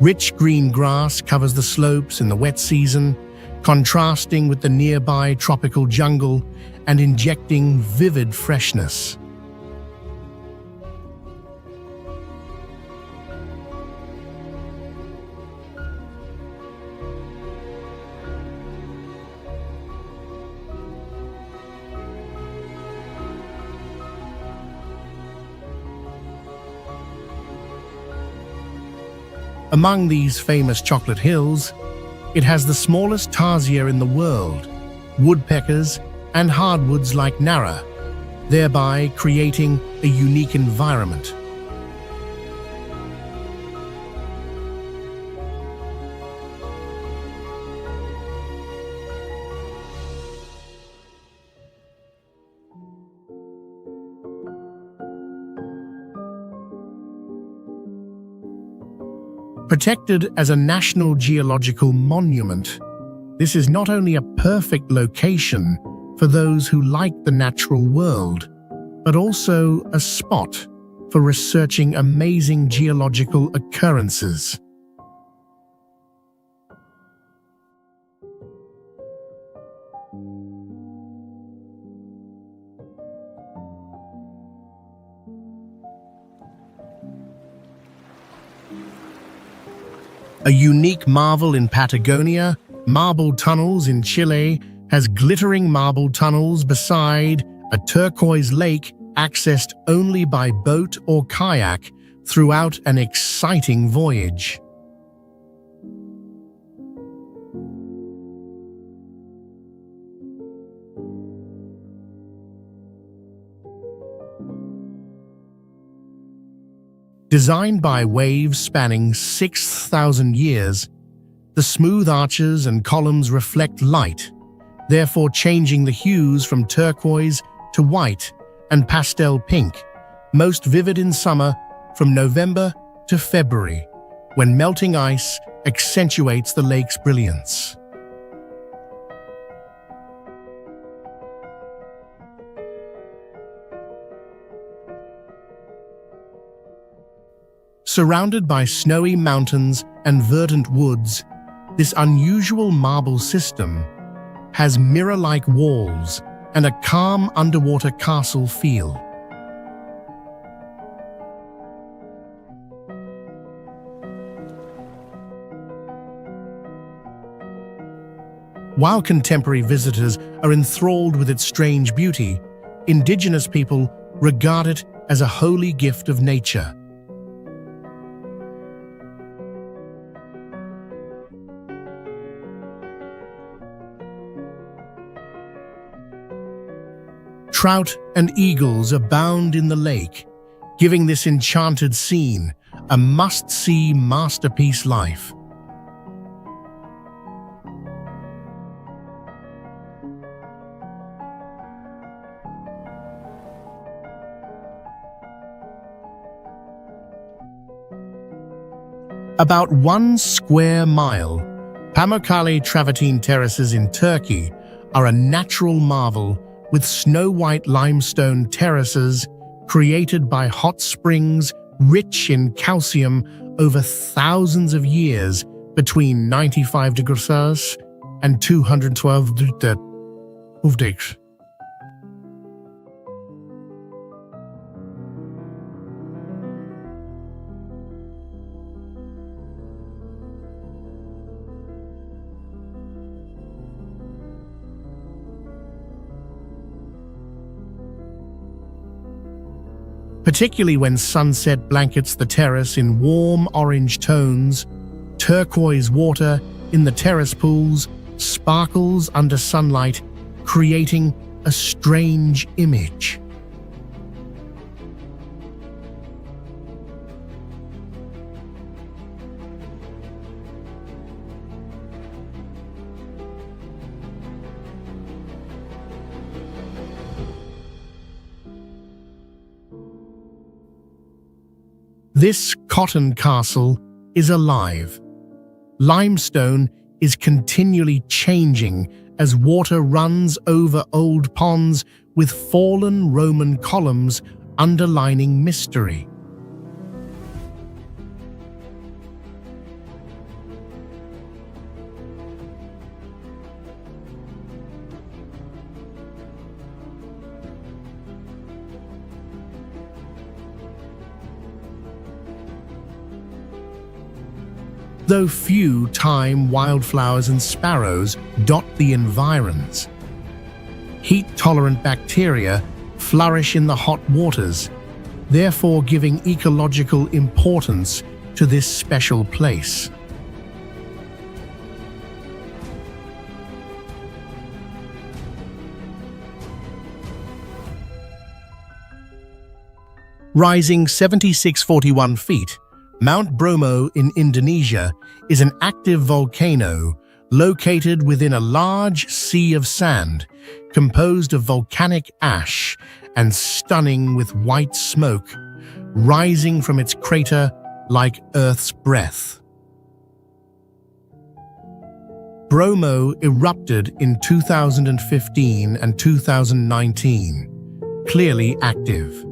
Rich green grass covers the slopes in the wet season, contrasting with the nearby tropical jungle and injecting vivid freshness. Among these famous chocolate hills, it has the smallest tarsier in the world, woodpeckers and hardwoods like narra, thereby creating a unique environment. Protected as a National Geological Monument, this is not only a perfect location for those who like the natural world, but also a spot for researching amazing geological occurrences. A unique marvel in Patagonia, Marble Tunnels in Chile has glittering marble tunnels beside a turquoise lake accessed only by boat or kayak throughout an exciting voyage. Designed by waves spanning 6,000 years, the smooth arches and columns reflect light, therefore changing the hues from turquoise to white and pastel pink, most vivid in summer from November to February, when melting ice accentuates the lake's brilliance. Surrounded by snowy mountains and verdant woods, this unusual marble system has mirror-like walls and a calm underwater castle feel. While contemporary visitors are enthralled with its strange beauty, indigenous people regard it as a holy gift of nature. Trout and eagles abound in the lake, giving this enchanted scene a must-see masterpiece life. About 1 square mile, Pamukkale Travertine terraces in Turkey are a natural marvel with snow-white limestone terraces created by hot springs rich in calcium over thousands of years between 95 degrees Celsius and 212 degrees. Particularly when sunset blankets the terrace in warm orange tones, turquoise water in the terrace pools sparkles under sunlight, creating a strange image. This cotton castle is alive. Limestone is continually changing as water runs over old ponds with fallen Roman columns underlining mystery. Though few thyme wildflowers and sparrows dot the environs, heat-tolerant bacteria flourish in the hot waters, therefore giving ecological importance to this special place. Rising 7641 feet, Mount Bromo in Indonesia is an active volcano located within a large sea of sand, composed of volcanic ash and stunning with white smoke, rising from its crater like Earth's breath. Bromo erupted in 2015 and 2019, clearly active.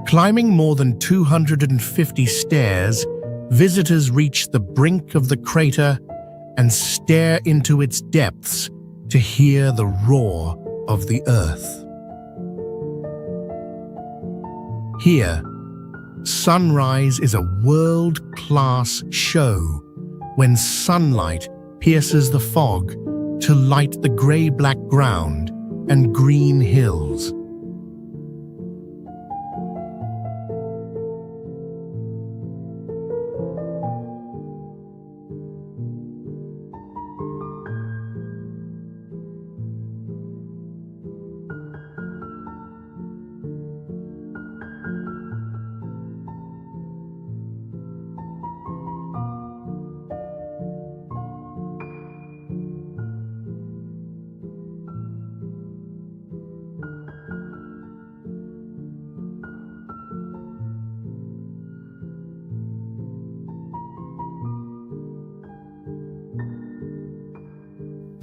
Climbing more than 250 stairs, visitors reach the brink of the crater and stare into its depths to hear the roar of the earth. Here, sunrise is a world-class show when sunlight pierces the fog to light the grey-black ground and green hills.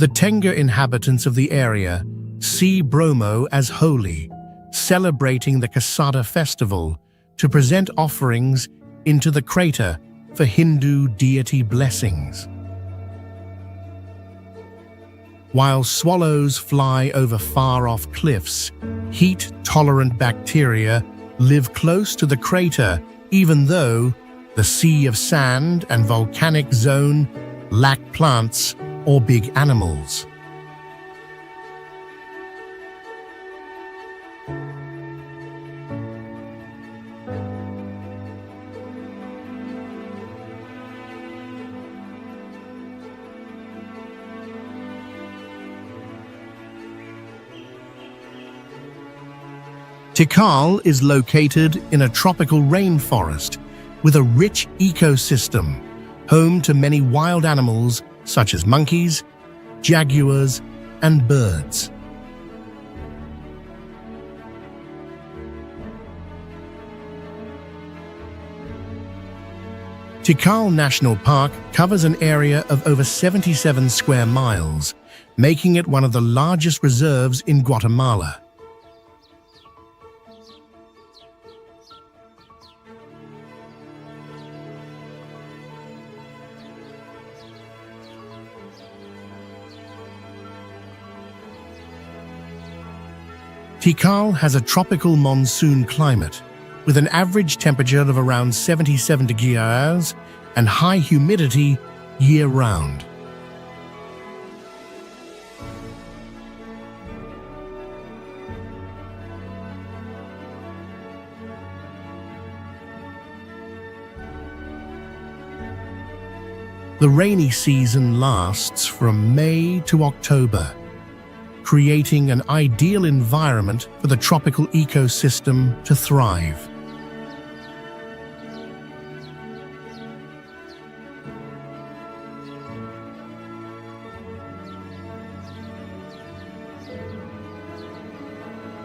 The Tenga inhabitants of the area see Bromo as holy, celebrating the Kasada festival to present offerings into the crater for Hindu deity blessings. While swallows fly over far-off cliffs, heat-tolerant bacteria live close to the crater, even though the sea of sand and volcanic zone lack plants or big animals. Tikal is located in a tropical rainforest with a rich ecosystem, home to many wild animals such as monkeys, jaguars, and birds. Tikal National Park covers an area of over 77 square miles, making it one of the largest reserves in Guatemala. Tikal has a tropical monsoon climate, with an average temperature of around 77 degrees and high humidity year-round. The rainy season lasts from May to October, creating an ideal environment for the tropical ecosystem to thrive.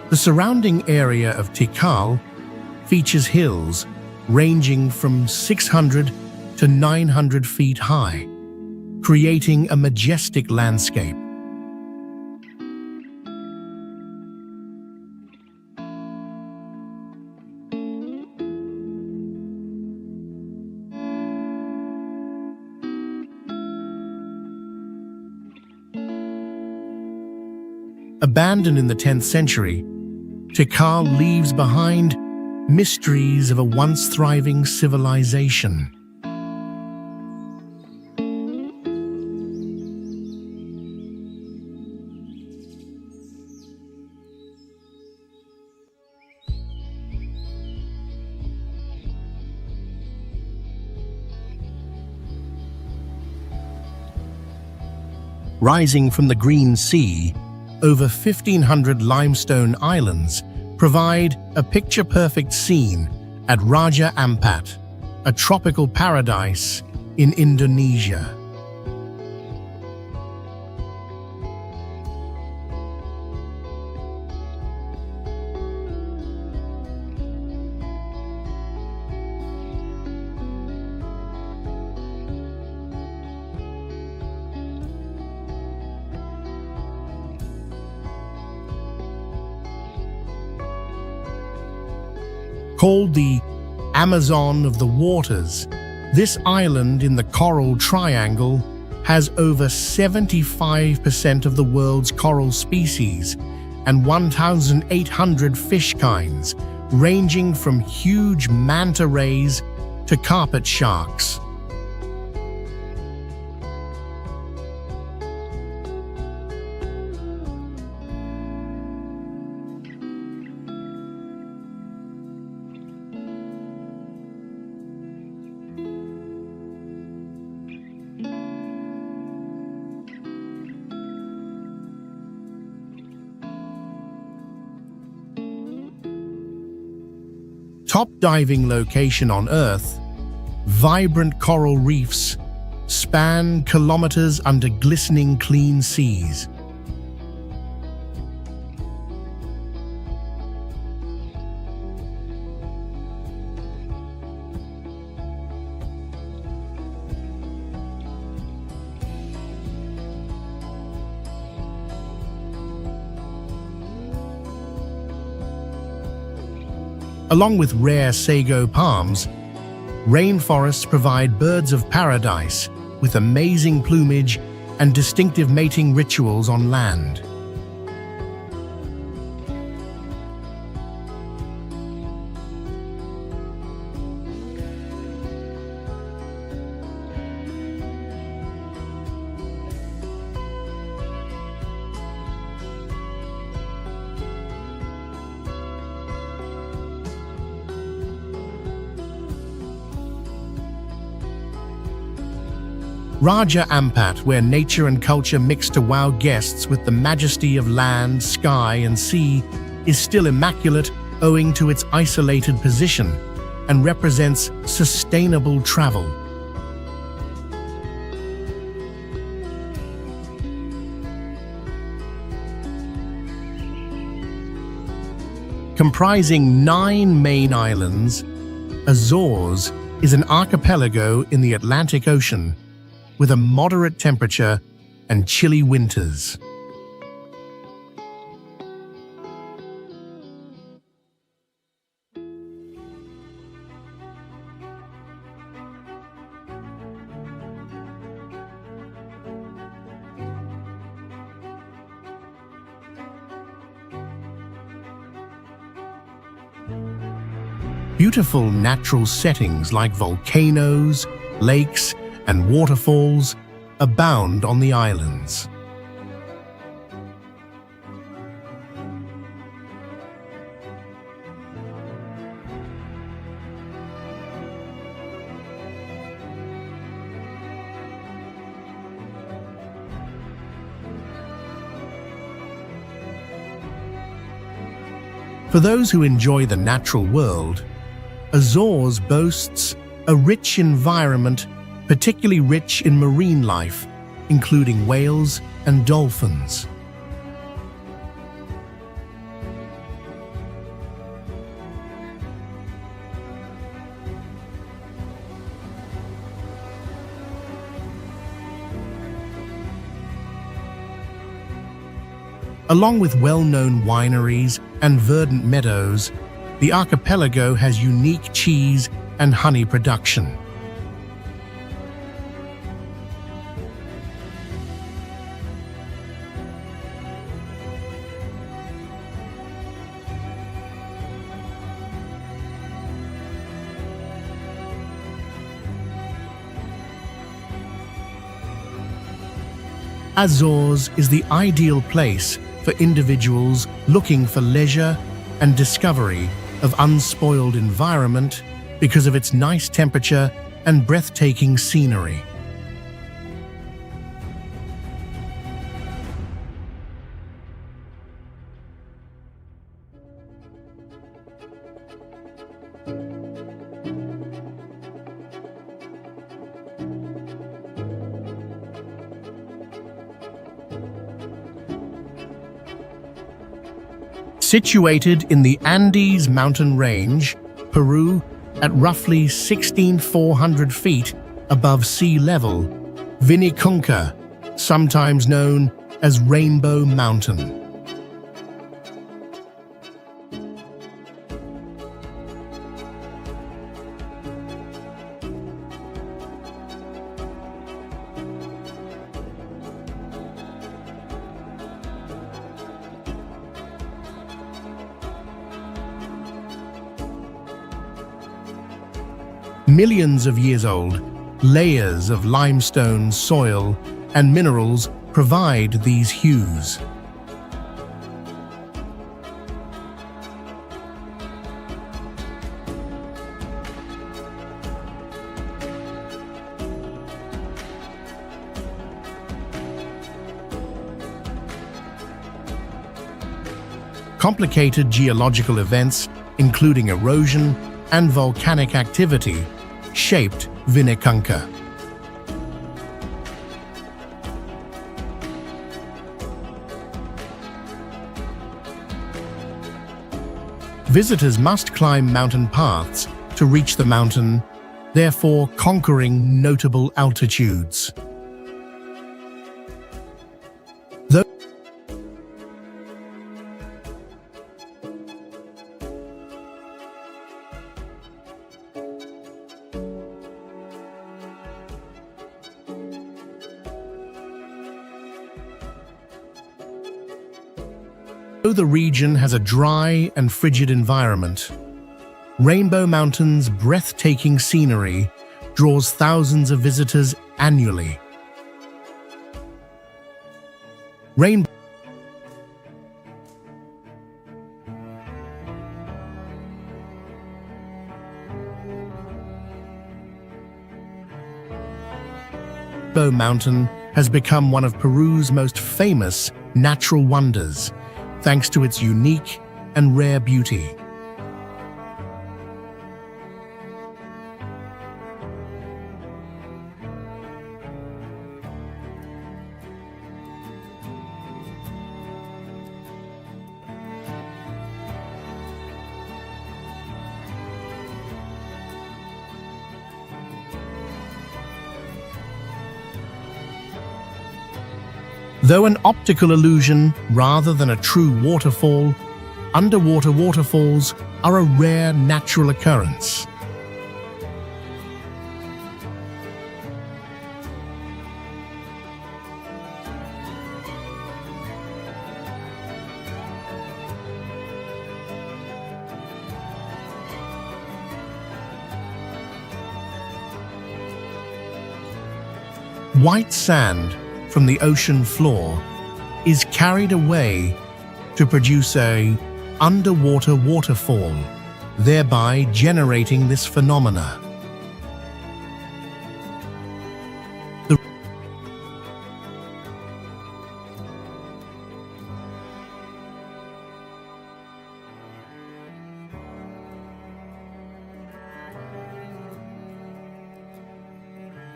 The surrounding area of Tikal features hills ranging from 600 to 900 feet high, creating a majestic landscape. Abandoned in the 10th century, Tikal leaves behind mysteries of a once thriving civilization. Rising from the green sea, over 1,500 limestone islands provide a picture-perfect scene at Raja Ampat, a tropical paradise in Indonesia. Called the Amazon of the waters, this island in the Coral Triangle has over 75% of the world's coral species and 1,800 fish kinds, ranging from huge manta rays to carpet sharks. Top diving location on Earth, vibrant coral reefs span kilometers under glistening clean seas. Along with rare sago palms, rainforests provide birds of paradise with amazing plumage and distinctive mating rituals on land. Raja Ampat, where nature and culture mix to wow guests with the majesty of land, sky, and sea, is still immaculate owing to its isolated position and represents sustainable travel. Comprising 9 main islands, Azores is an archipelago in the Atlantic Ocean with a moderate temperature and chilly winters. Beautiful natural settings like volcanoes, lakes, and waterfalls abound on the islands. For those who enjoy the natural world, Azores boasts a rich environment, particularly rich in marine life, including whales and dolphins. Along with well-known wineries and verdant meadows, the archipelago has unique cheese and honey production. Azores is the ideal place for individuals looking for leisure and discovery of unspoiled environment because of its nice temperature and breathtaking scenery. Situated in the Andes mountain range, Peru, at roughly 16,400 feet above sea level, Vinicunca, sometimes known as Rainbow Mountain. Millions of years old, layers of limestone, soil, and minerals provide these hues. Complicated geological events, including erosion and volcanic activity, shaped Vinicunca. Visitors must climb mountain paths to reach the mountain, therefore conquering notable altitudes. Though the region has a dry and frigid environment, Rainbow Mountain's breathtaking scenery draws thousands of visitors annually. Rainbow Mountain has become one of Peru's most famous natural wonders, thanks to its unique and rare beauty. Though an optical illusion rather than a true waterfall, underwater waterfalls are a rare natural occurrence. White sand from the ocean floor is carried away to produce an underwater waterfall, thereby generating this phenomena. The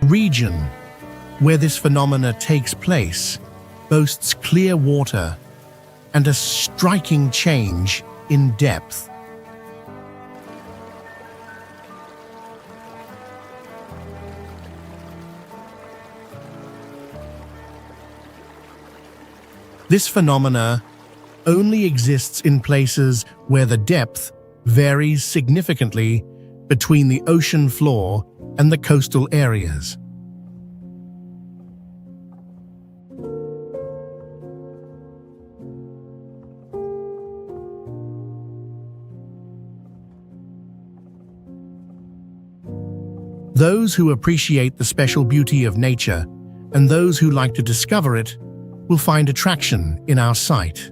region where this phenomena takes place boasts clear water and a striking change in depth. This phenomena only exists in places where the depth varies significantly between the ocean floor and the coastal areas. Those who appreciate the special beauty of nature and those who like to discover it will find attraction in our site.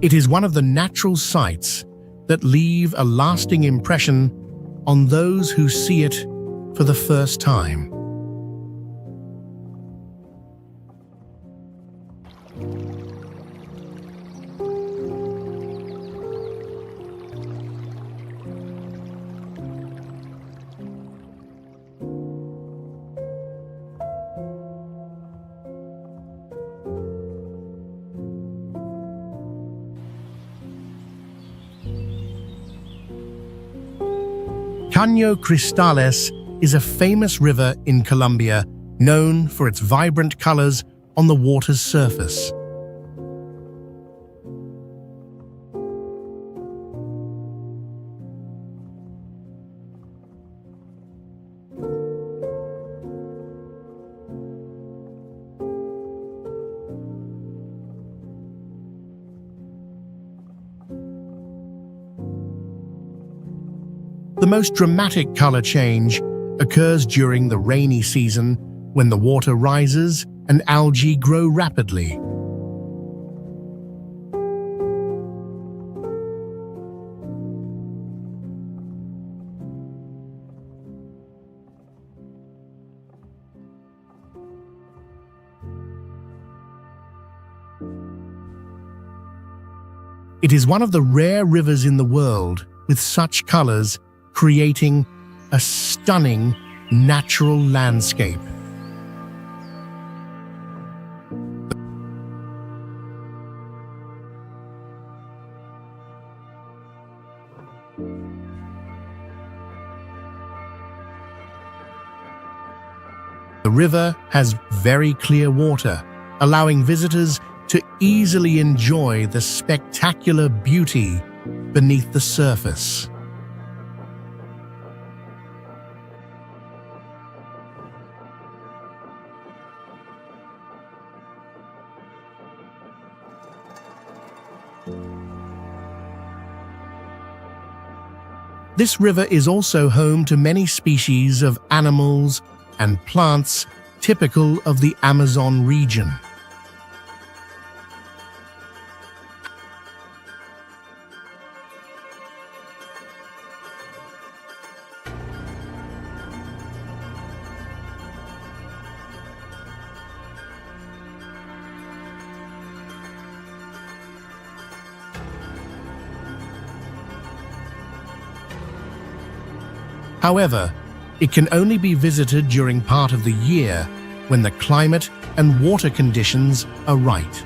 It is one of the natural sights that leave a lasting impression on those who see it for the first time. Caño Cristales is a famous river in Colombia known for its vibrant colors on the water's surface. The most dramatic color change occurs during the rainy season when the water rises and algae grow rapidly. It is one of the rare rivers in the world with such colors, creating a stunning natural landscape. The river has very clear water, allowing visitors to easily enjoy the spectacular beauty beneath the surface. This river is also home to many species of animals and plants typical of the Amazon region. However, it can only be visited during part of the year when the climate and water conditions are right.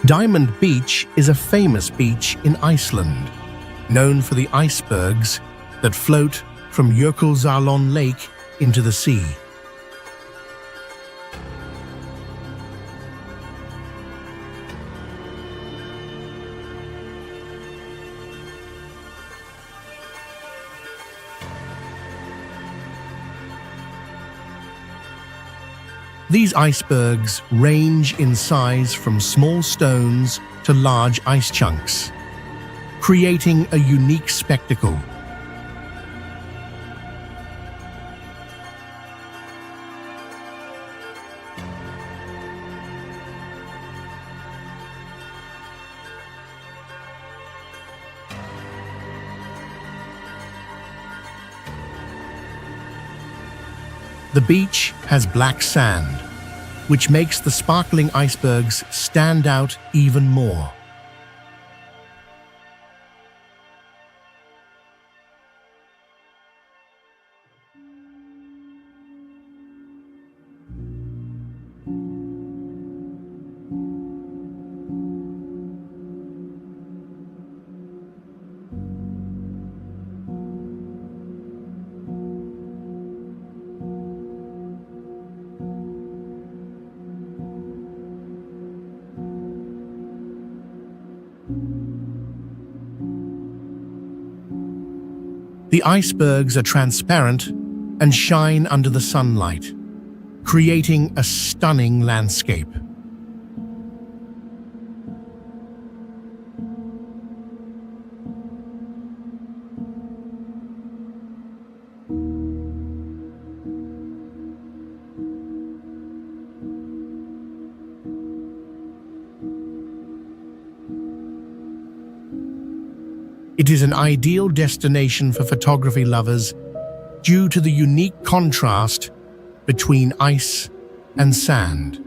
Diamond Beach is a famous beach in Iceland, known for the icebergs that float from Jökulsárlón Lake into the sea. These icebergs range in size from small stones to large ice chunks, creating a unique spectacle. The beach has black sand, which makes the sparkling icebergs stand out even more. The icebergs are transparent and shine under the sunlight, creating a stunning landscape. It is an ideal destination for photography lovers due to the unique contrast between ice and sand.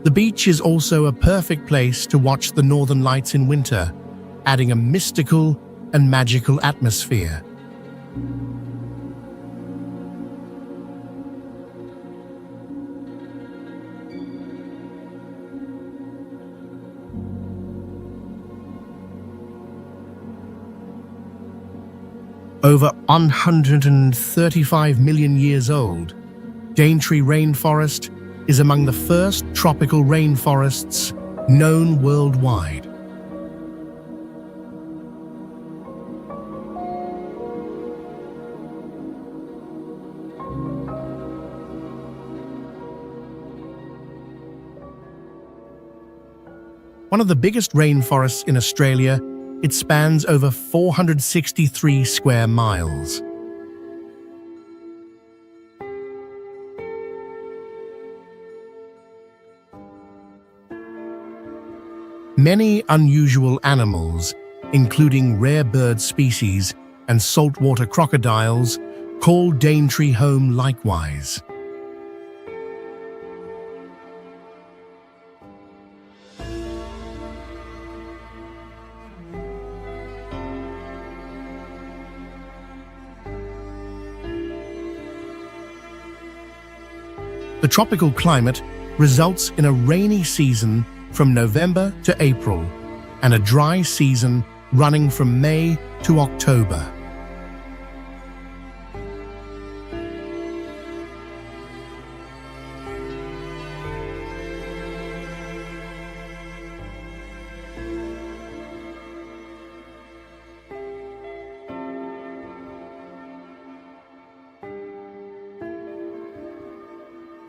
The beach is also a perfect place to watch the northern lights in winter, adding a mystical and magical atmosphere. Over 135 million years old, Daintree Rainforest is among the first tropical rainforests known worldwide. One of the biggest rainforests in Australia, it spans over 463 square miles. Many unusual animals, including rare bird species and saltwater crocodiles, call Daintree home likewise. The tropical climate results in a rainy season from November to April and a dry season running from May to October.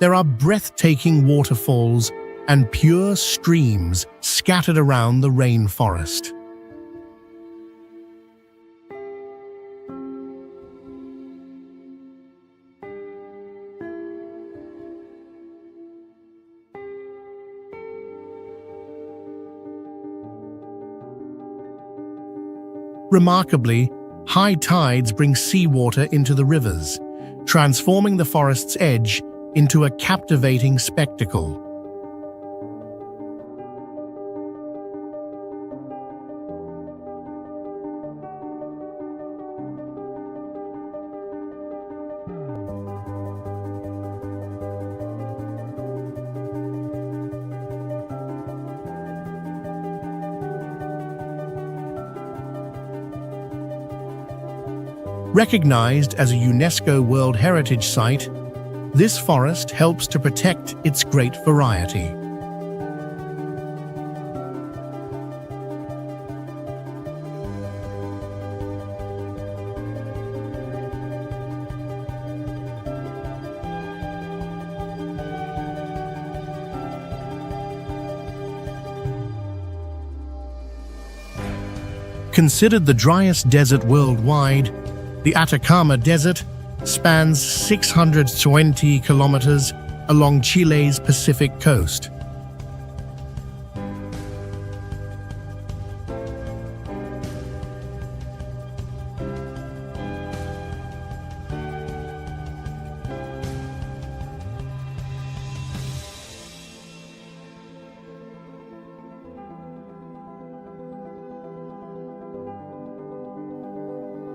There are breathtaking waterfalls and pure streams scattered around the rainforest. Remarkably, high tides bring seawater into the rivers, transforming the forest's edge into a captivating spectacle. Recognized as a UNESCO World Heritage Site, this forest helps to protect its great variety. Considered the driest desert worldwide, the Atacama Desert spans 620 kilometers along Chile's Pacific coast.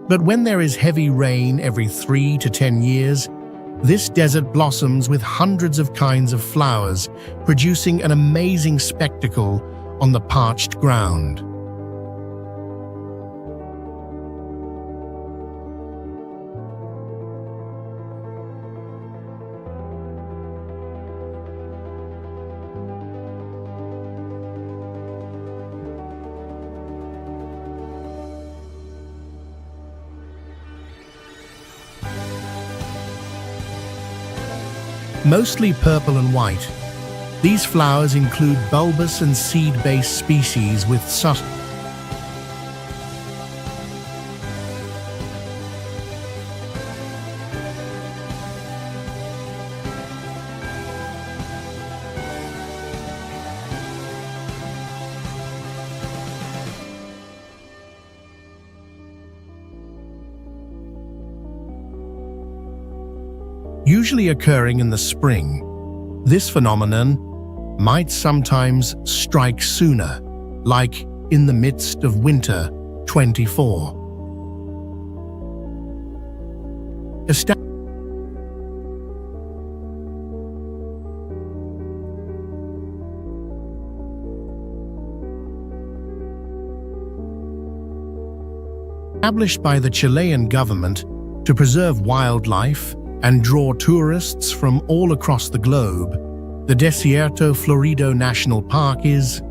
But when there is heavy rain every 3 to 10 years, this desert blossoms with hundreds of kinds of flowers, producing an amazing spectacle on the parched ground. Mostly purple and white, these flowers include bulbous and seed-based species with subtle usually occurring in the spring. This phenomenon might sometimes strike sooner, like in the midst of winter 24. Established by the Chilean government to preserve wildlife and draw tourists from all across the globe, the Desierto Florido National Park is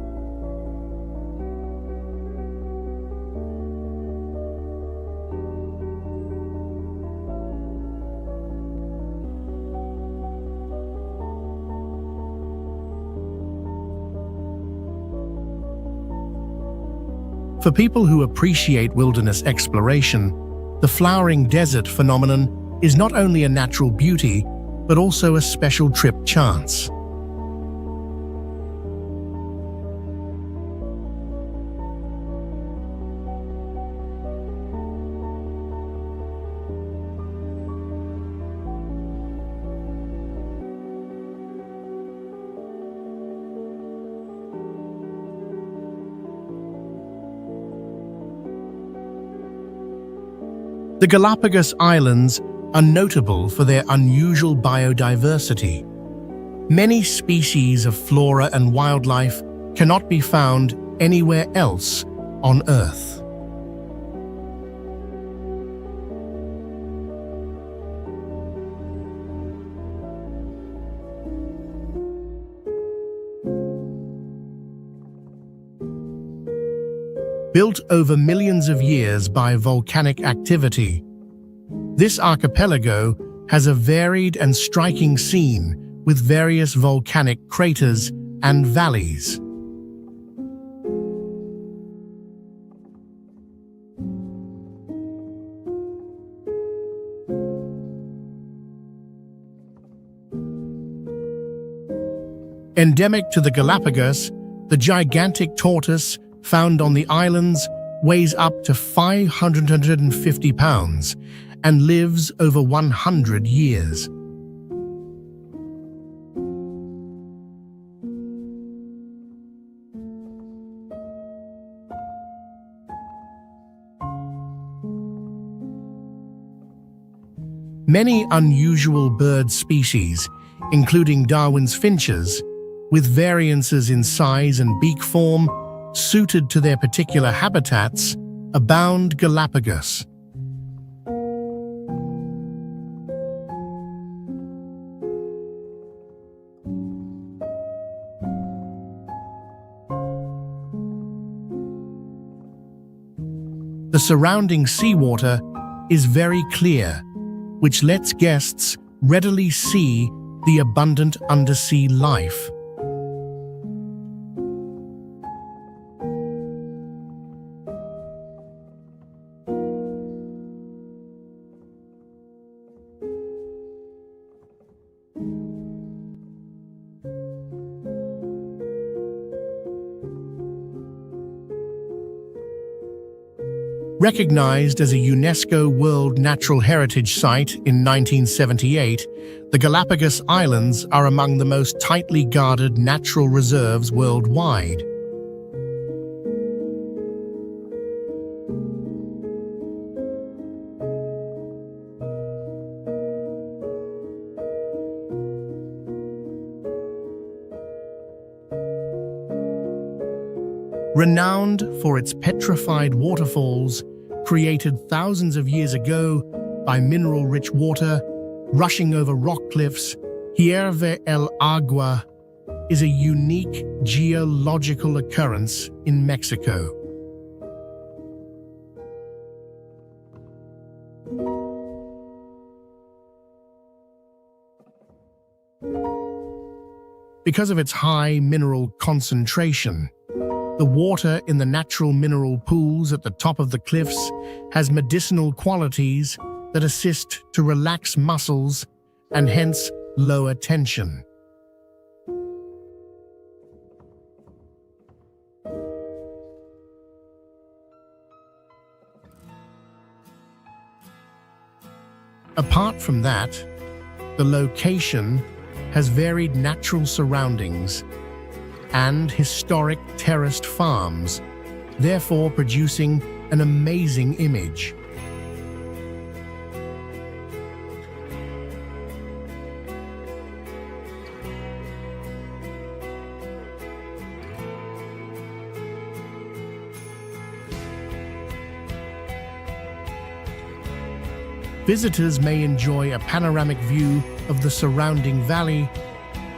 for people who appreciate wilderness exploration. The flowering desert phenomenon is not only a natural beauty, but also a special trip chance. The Galapagos Islands are notable for their unusual biodiversity, Many species of flora and wildlife cannot be found anywhere else on Earth. Built over millions of years by volcanic activity, this archipelago has a varied and striking scene with various volcanic craters and valleys. Endemic to the Galapagos, the gigantic tortoise found on the islands weighs up to 550 pounds and lives over 100 years. Many unusual bird species, including Darwin's finches, with variances in size and beak form, suited to their particular habitats, abound Galapagos. The surrounding seawater is very clear, which lets guests readily see the abundant undersea life. Recognized as a UNESCO World Natural Heritage Site in 1978, the Galapagos Islands are among the most tightly guarded natural reserves worldwide. Renowned for its petrified waterfalls, created thousands of years ago by mineral-rich water rushing over rock cliffs, Hierve el Agua is a unique geological occurrence in Mexico. Because of its high mineral concentration, the water in the natural mineral pools at the top of the cliffs has medicinal qualities that assist to relax muscles and hence lower tension. Apart from that, the location has varied natural surroundings and historic terraced farms, therefore producing an amazing image. Visitors may enjoy a panoramic view of the surrounding valley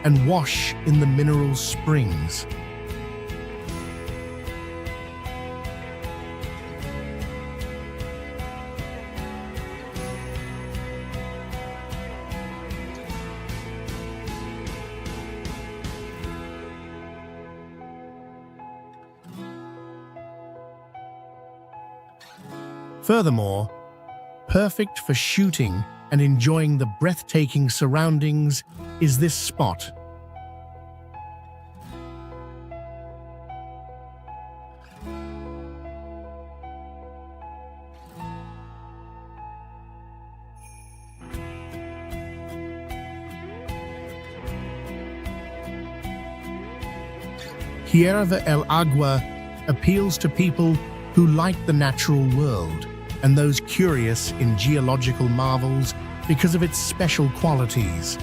and wash in the mineral springs. Furthermore, perfect for shooting and enjoying the breathtaking surroundings is this spot. Hierve el Agua appeals to people who like the natural world and those curious in geological marvels because of its special qualities.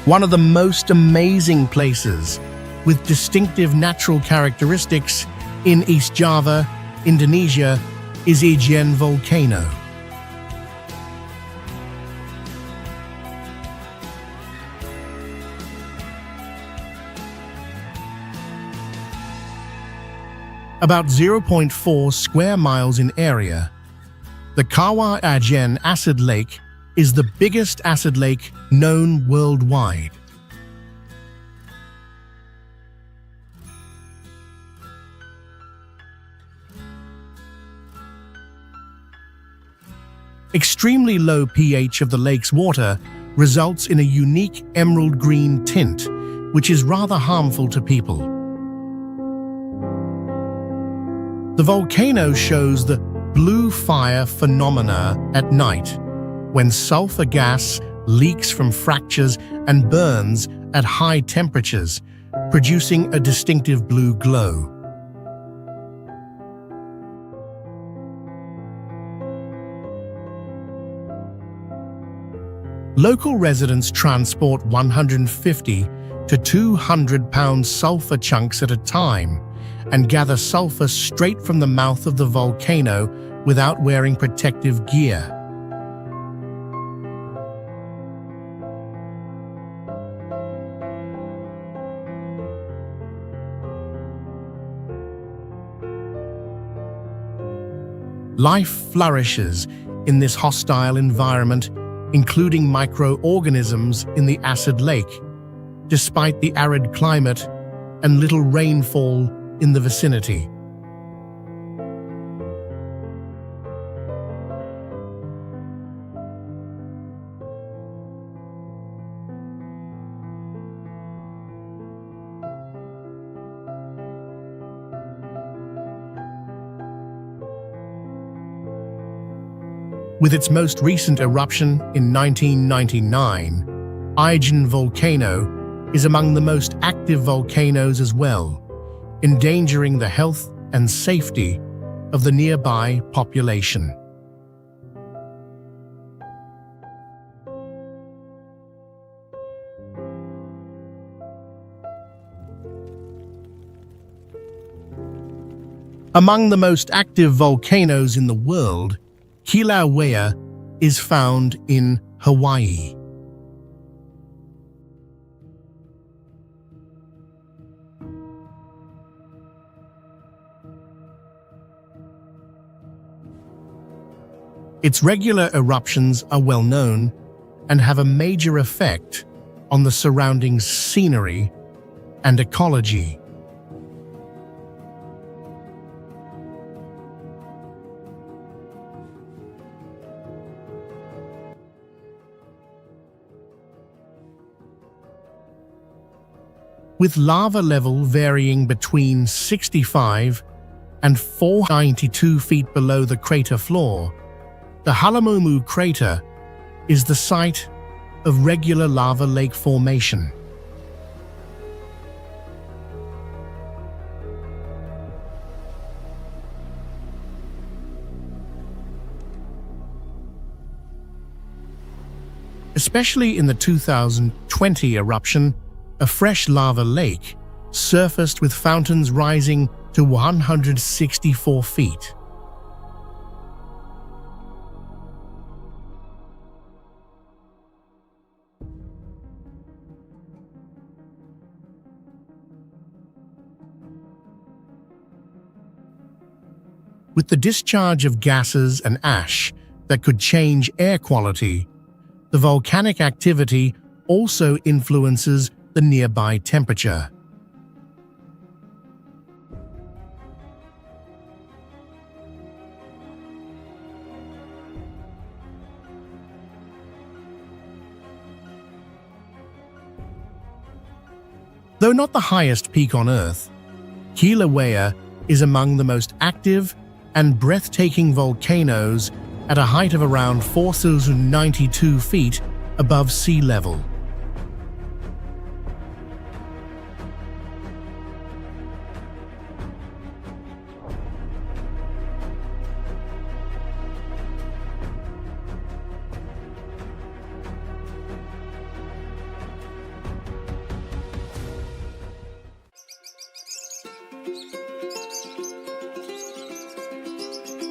One of the most amazing places with distinctive natural characteristics in East Java, Indonesia, is Ijen volcano. About 0.4 square miles in area, the Kawah Ijen acid lake is the biggest acid lake known worldwide. Extremely low pH of the lake's water results in a unique emerald green tint, which is rather harmful to people. The volcano shows the blue fire phenomena at night, when sulfur gas leaks from fractures and burns at high temperatures, producing a distinctive blue glow. Local residents transport 150 to 200 pound sulfur chunks at a time and gather sulfur straight from the mouth of the volcano without wearing protective gear. Life flourishes in this hostile environment, including microorganisms in the acid lake, despite the arid climate and little rainfall in the vicinity. With its most recent eruption in 1999, Ijen volcano is among the most active volcanoes as well, endangering the health and safety of the nearby population. Among the most active volcanoes in the world, Kilauea is found in Hawaii. Its regular eruptions are well known and have a major effect on the surrounding scenery and ecology. With lava level varying between 65 and 492 feet below the crater floor, the Halamomu crater is the site of regular lava lake formation. Especially in the 2020 eruption, a fresh lava lake surfaced with fountains rising to 164 feet. With the discharge of gases and ash that could change air quality, the volcanic activity also influences the nearby temperature. Though not the highest peak on Earth, Kilauea is among the most active and breathtaking volcanoes at a height of around 4,092 feet above sea level.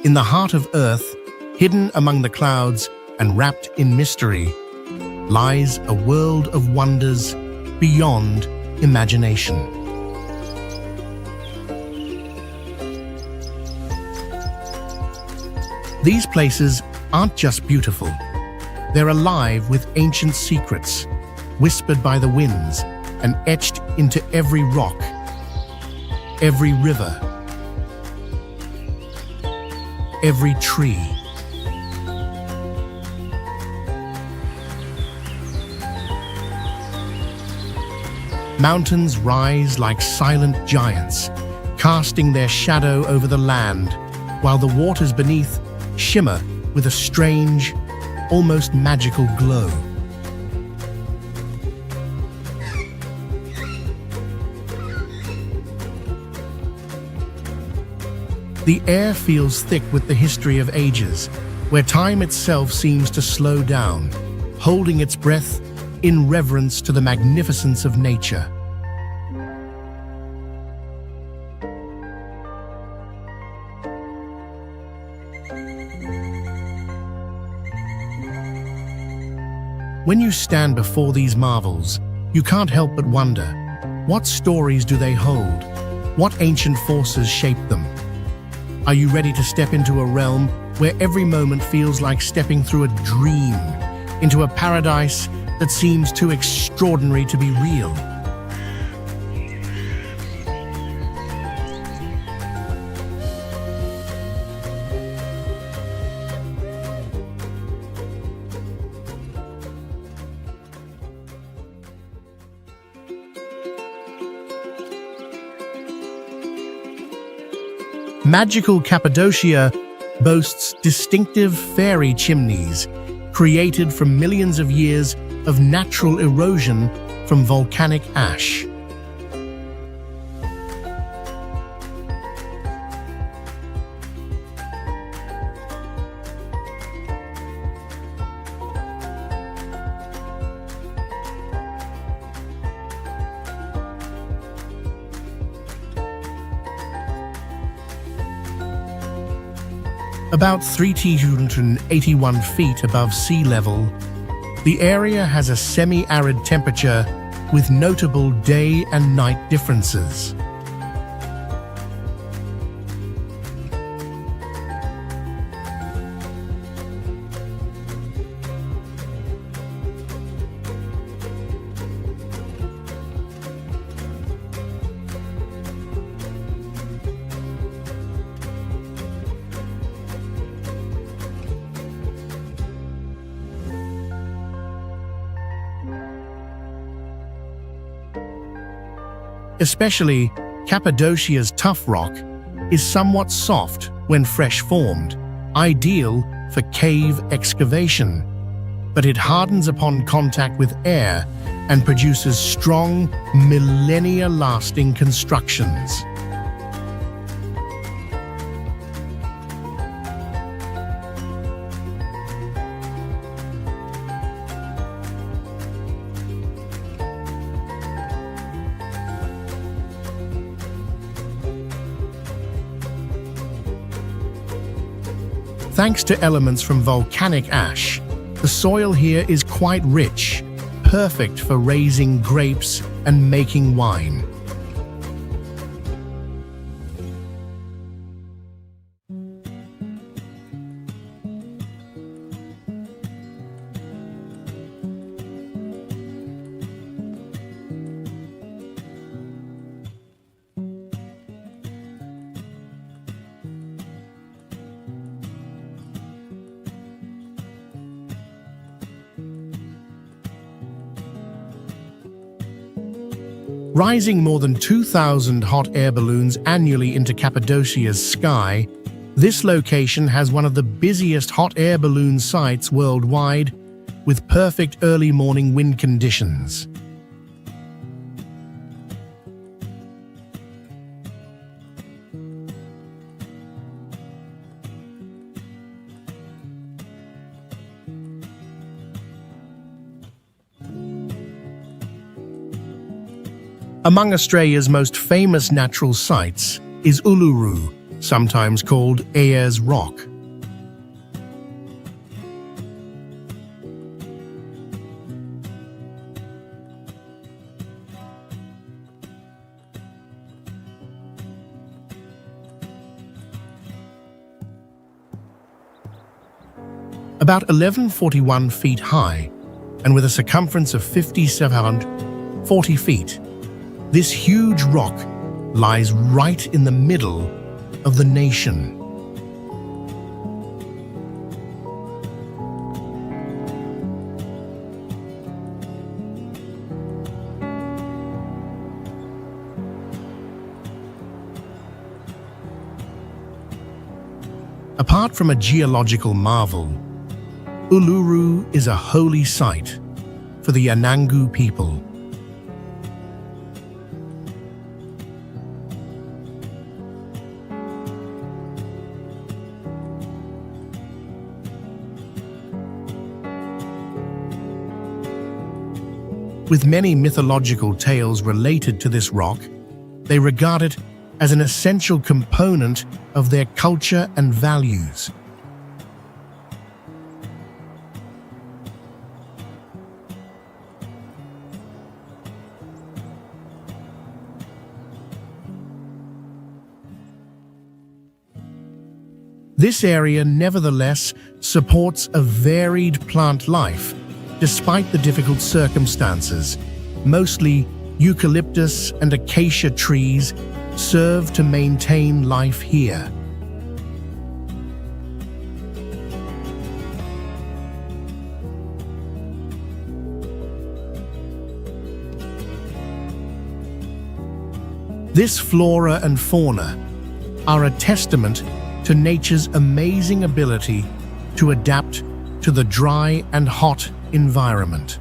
In the heart of Earth, hidden among the clouds and wrapped in mystery, lies a world of wonders beyond imagination. These places aren't just beautiful. They're alive with ancient secrets, whispered by the winds and etched into every rock, every river, every tree. Mountains rise like silent giants, casting their shadow over the land, while the waters beneath shimmer with a strange, almost magical glow. The air feels thick with the history of ages, where time itself seems to slow down, holding its breath in reverence to the magnificence of nature. When you stand before these marvels, you can't help but wonder, what stories do they hold? What ancient forces shaped them? Are you ready to step into a realm where every moment feels like stepping through a dream, into a paradise that seems too extraordinary to be real? Magical Cappadocia boasts distinctive fairy chimneys created from millions of years of natural erosion from volcanic ash. About 381 feet above sea level, the area has a semi-arid temperature with notable day and night differences. Especially Cappadocia's tough rock is somewhat soft when fresh formed, ideal for cave excavation, but it hardens upon contact with air and produces strong, millennia-lasting constructions. Thanks to elements from volcanic ash, the soil here is quite rich, perfect for raising grapes and making wine. Rising more than 2,000 hot air balloons annually into Cappadocia's sky, this location has one of the busiest hot air balloon sites worldwide, with perfect early morning wind conditions. Among Australia's most famous natural sites is Uluru, sometimes called Ayers Rock. About 1141 feet high, and with a circumference of 5,740 feet, this huge rock lies right in the middle of the nation. Apart from a geological marvel, Uluru is a holy site for the Anangu people. With many mythological tales related to this rock, they regard it as an essential component of their culture and values. This area nevertheless supports a varied plant life, despite the difficult circumstances. Mostly eucalyptus and acacia trees serve to maintain life here. This flora and fauna are a testament to nature's amazing ability to adapt to the dry and hot environment.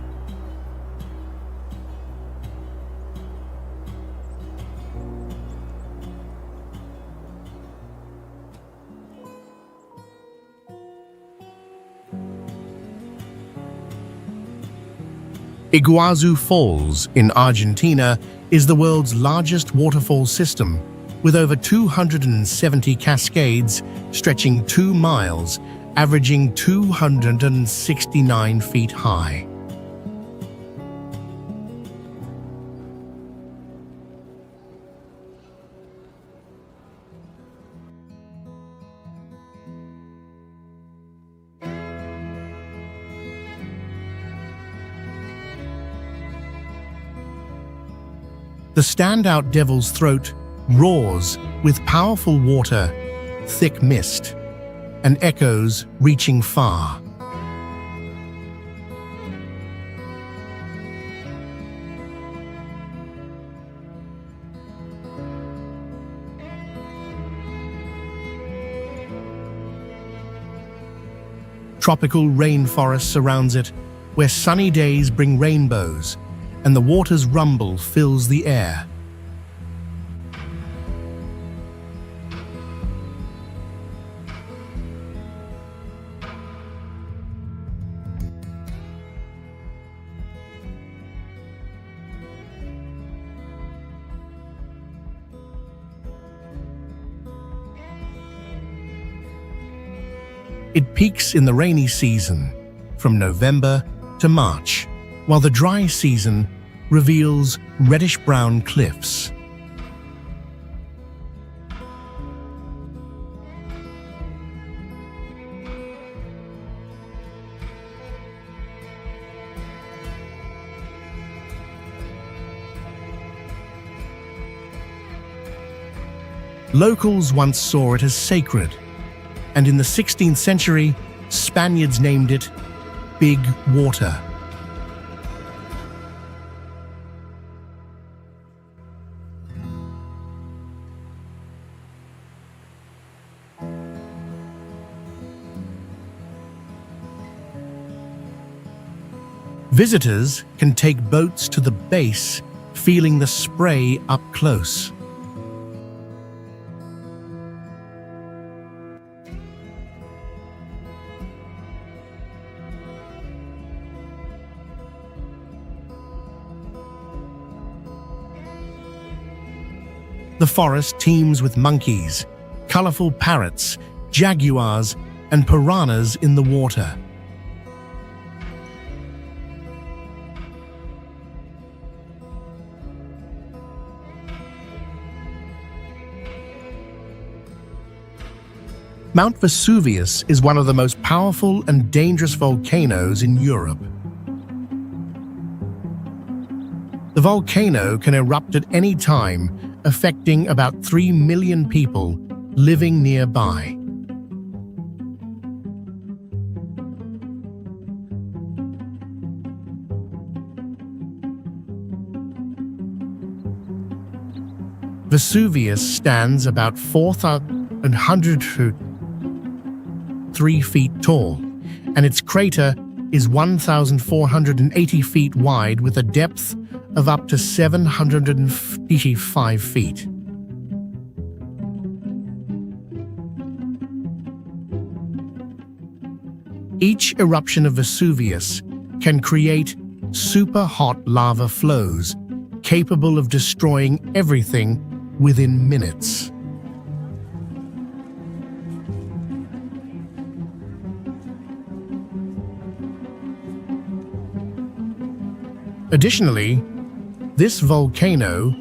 Iguazu Falls in Argentina is the world's largest waterfall system, with over 270 cascades stretching 2 miles, averaging 269 feet high. The standout Devil's Throat roars with powerful water, thick mist, and echoes reaching far. Tropical rainforest surrounds it, where sunny days bring rainbows, and the water's rumble fills the air. It peaks in the rainy season, from November to March, while the dry season reveals reddish-brown cliffs. Locals once saw it as sacred, and in the 16th century, Spaniards named it Big Water. Visitors can take boats to the base, feeling the spray up close. The forest teems with monkeys, colorful parrots, jaguars, and piranhas in the water. Mount Vesuvius is one of the most powerful and dangerous volcanoes in Europe. The volcano can erupt at any time, affecting about 3 million people living nearby. Vesuvius stands about 4,103 feet tall, and its crater is 1,480 feet wide with a depth of up to 755 feet. Each eruption of Vesuvius can create super hot lava flows capable of destroying everything within minutes. Additionally, this volcano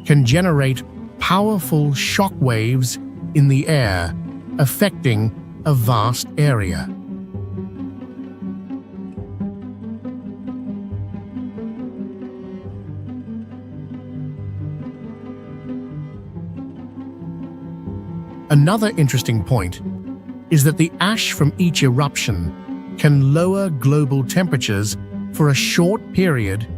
can generate powerful shock waves in the air, affecting a vast area. Another interesting point is that the ash from each eruption can lower global temperatures for a short period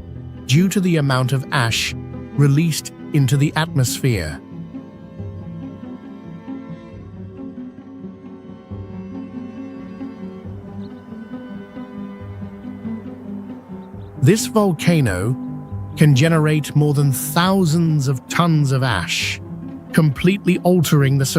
due to the amount of ash released into the atmosphere. This volcano can generate more than thousands of tons of ash, completely altering the surroundings.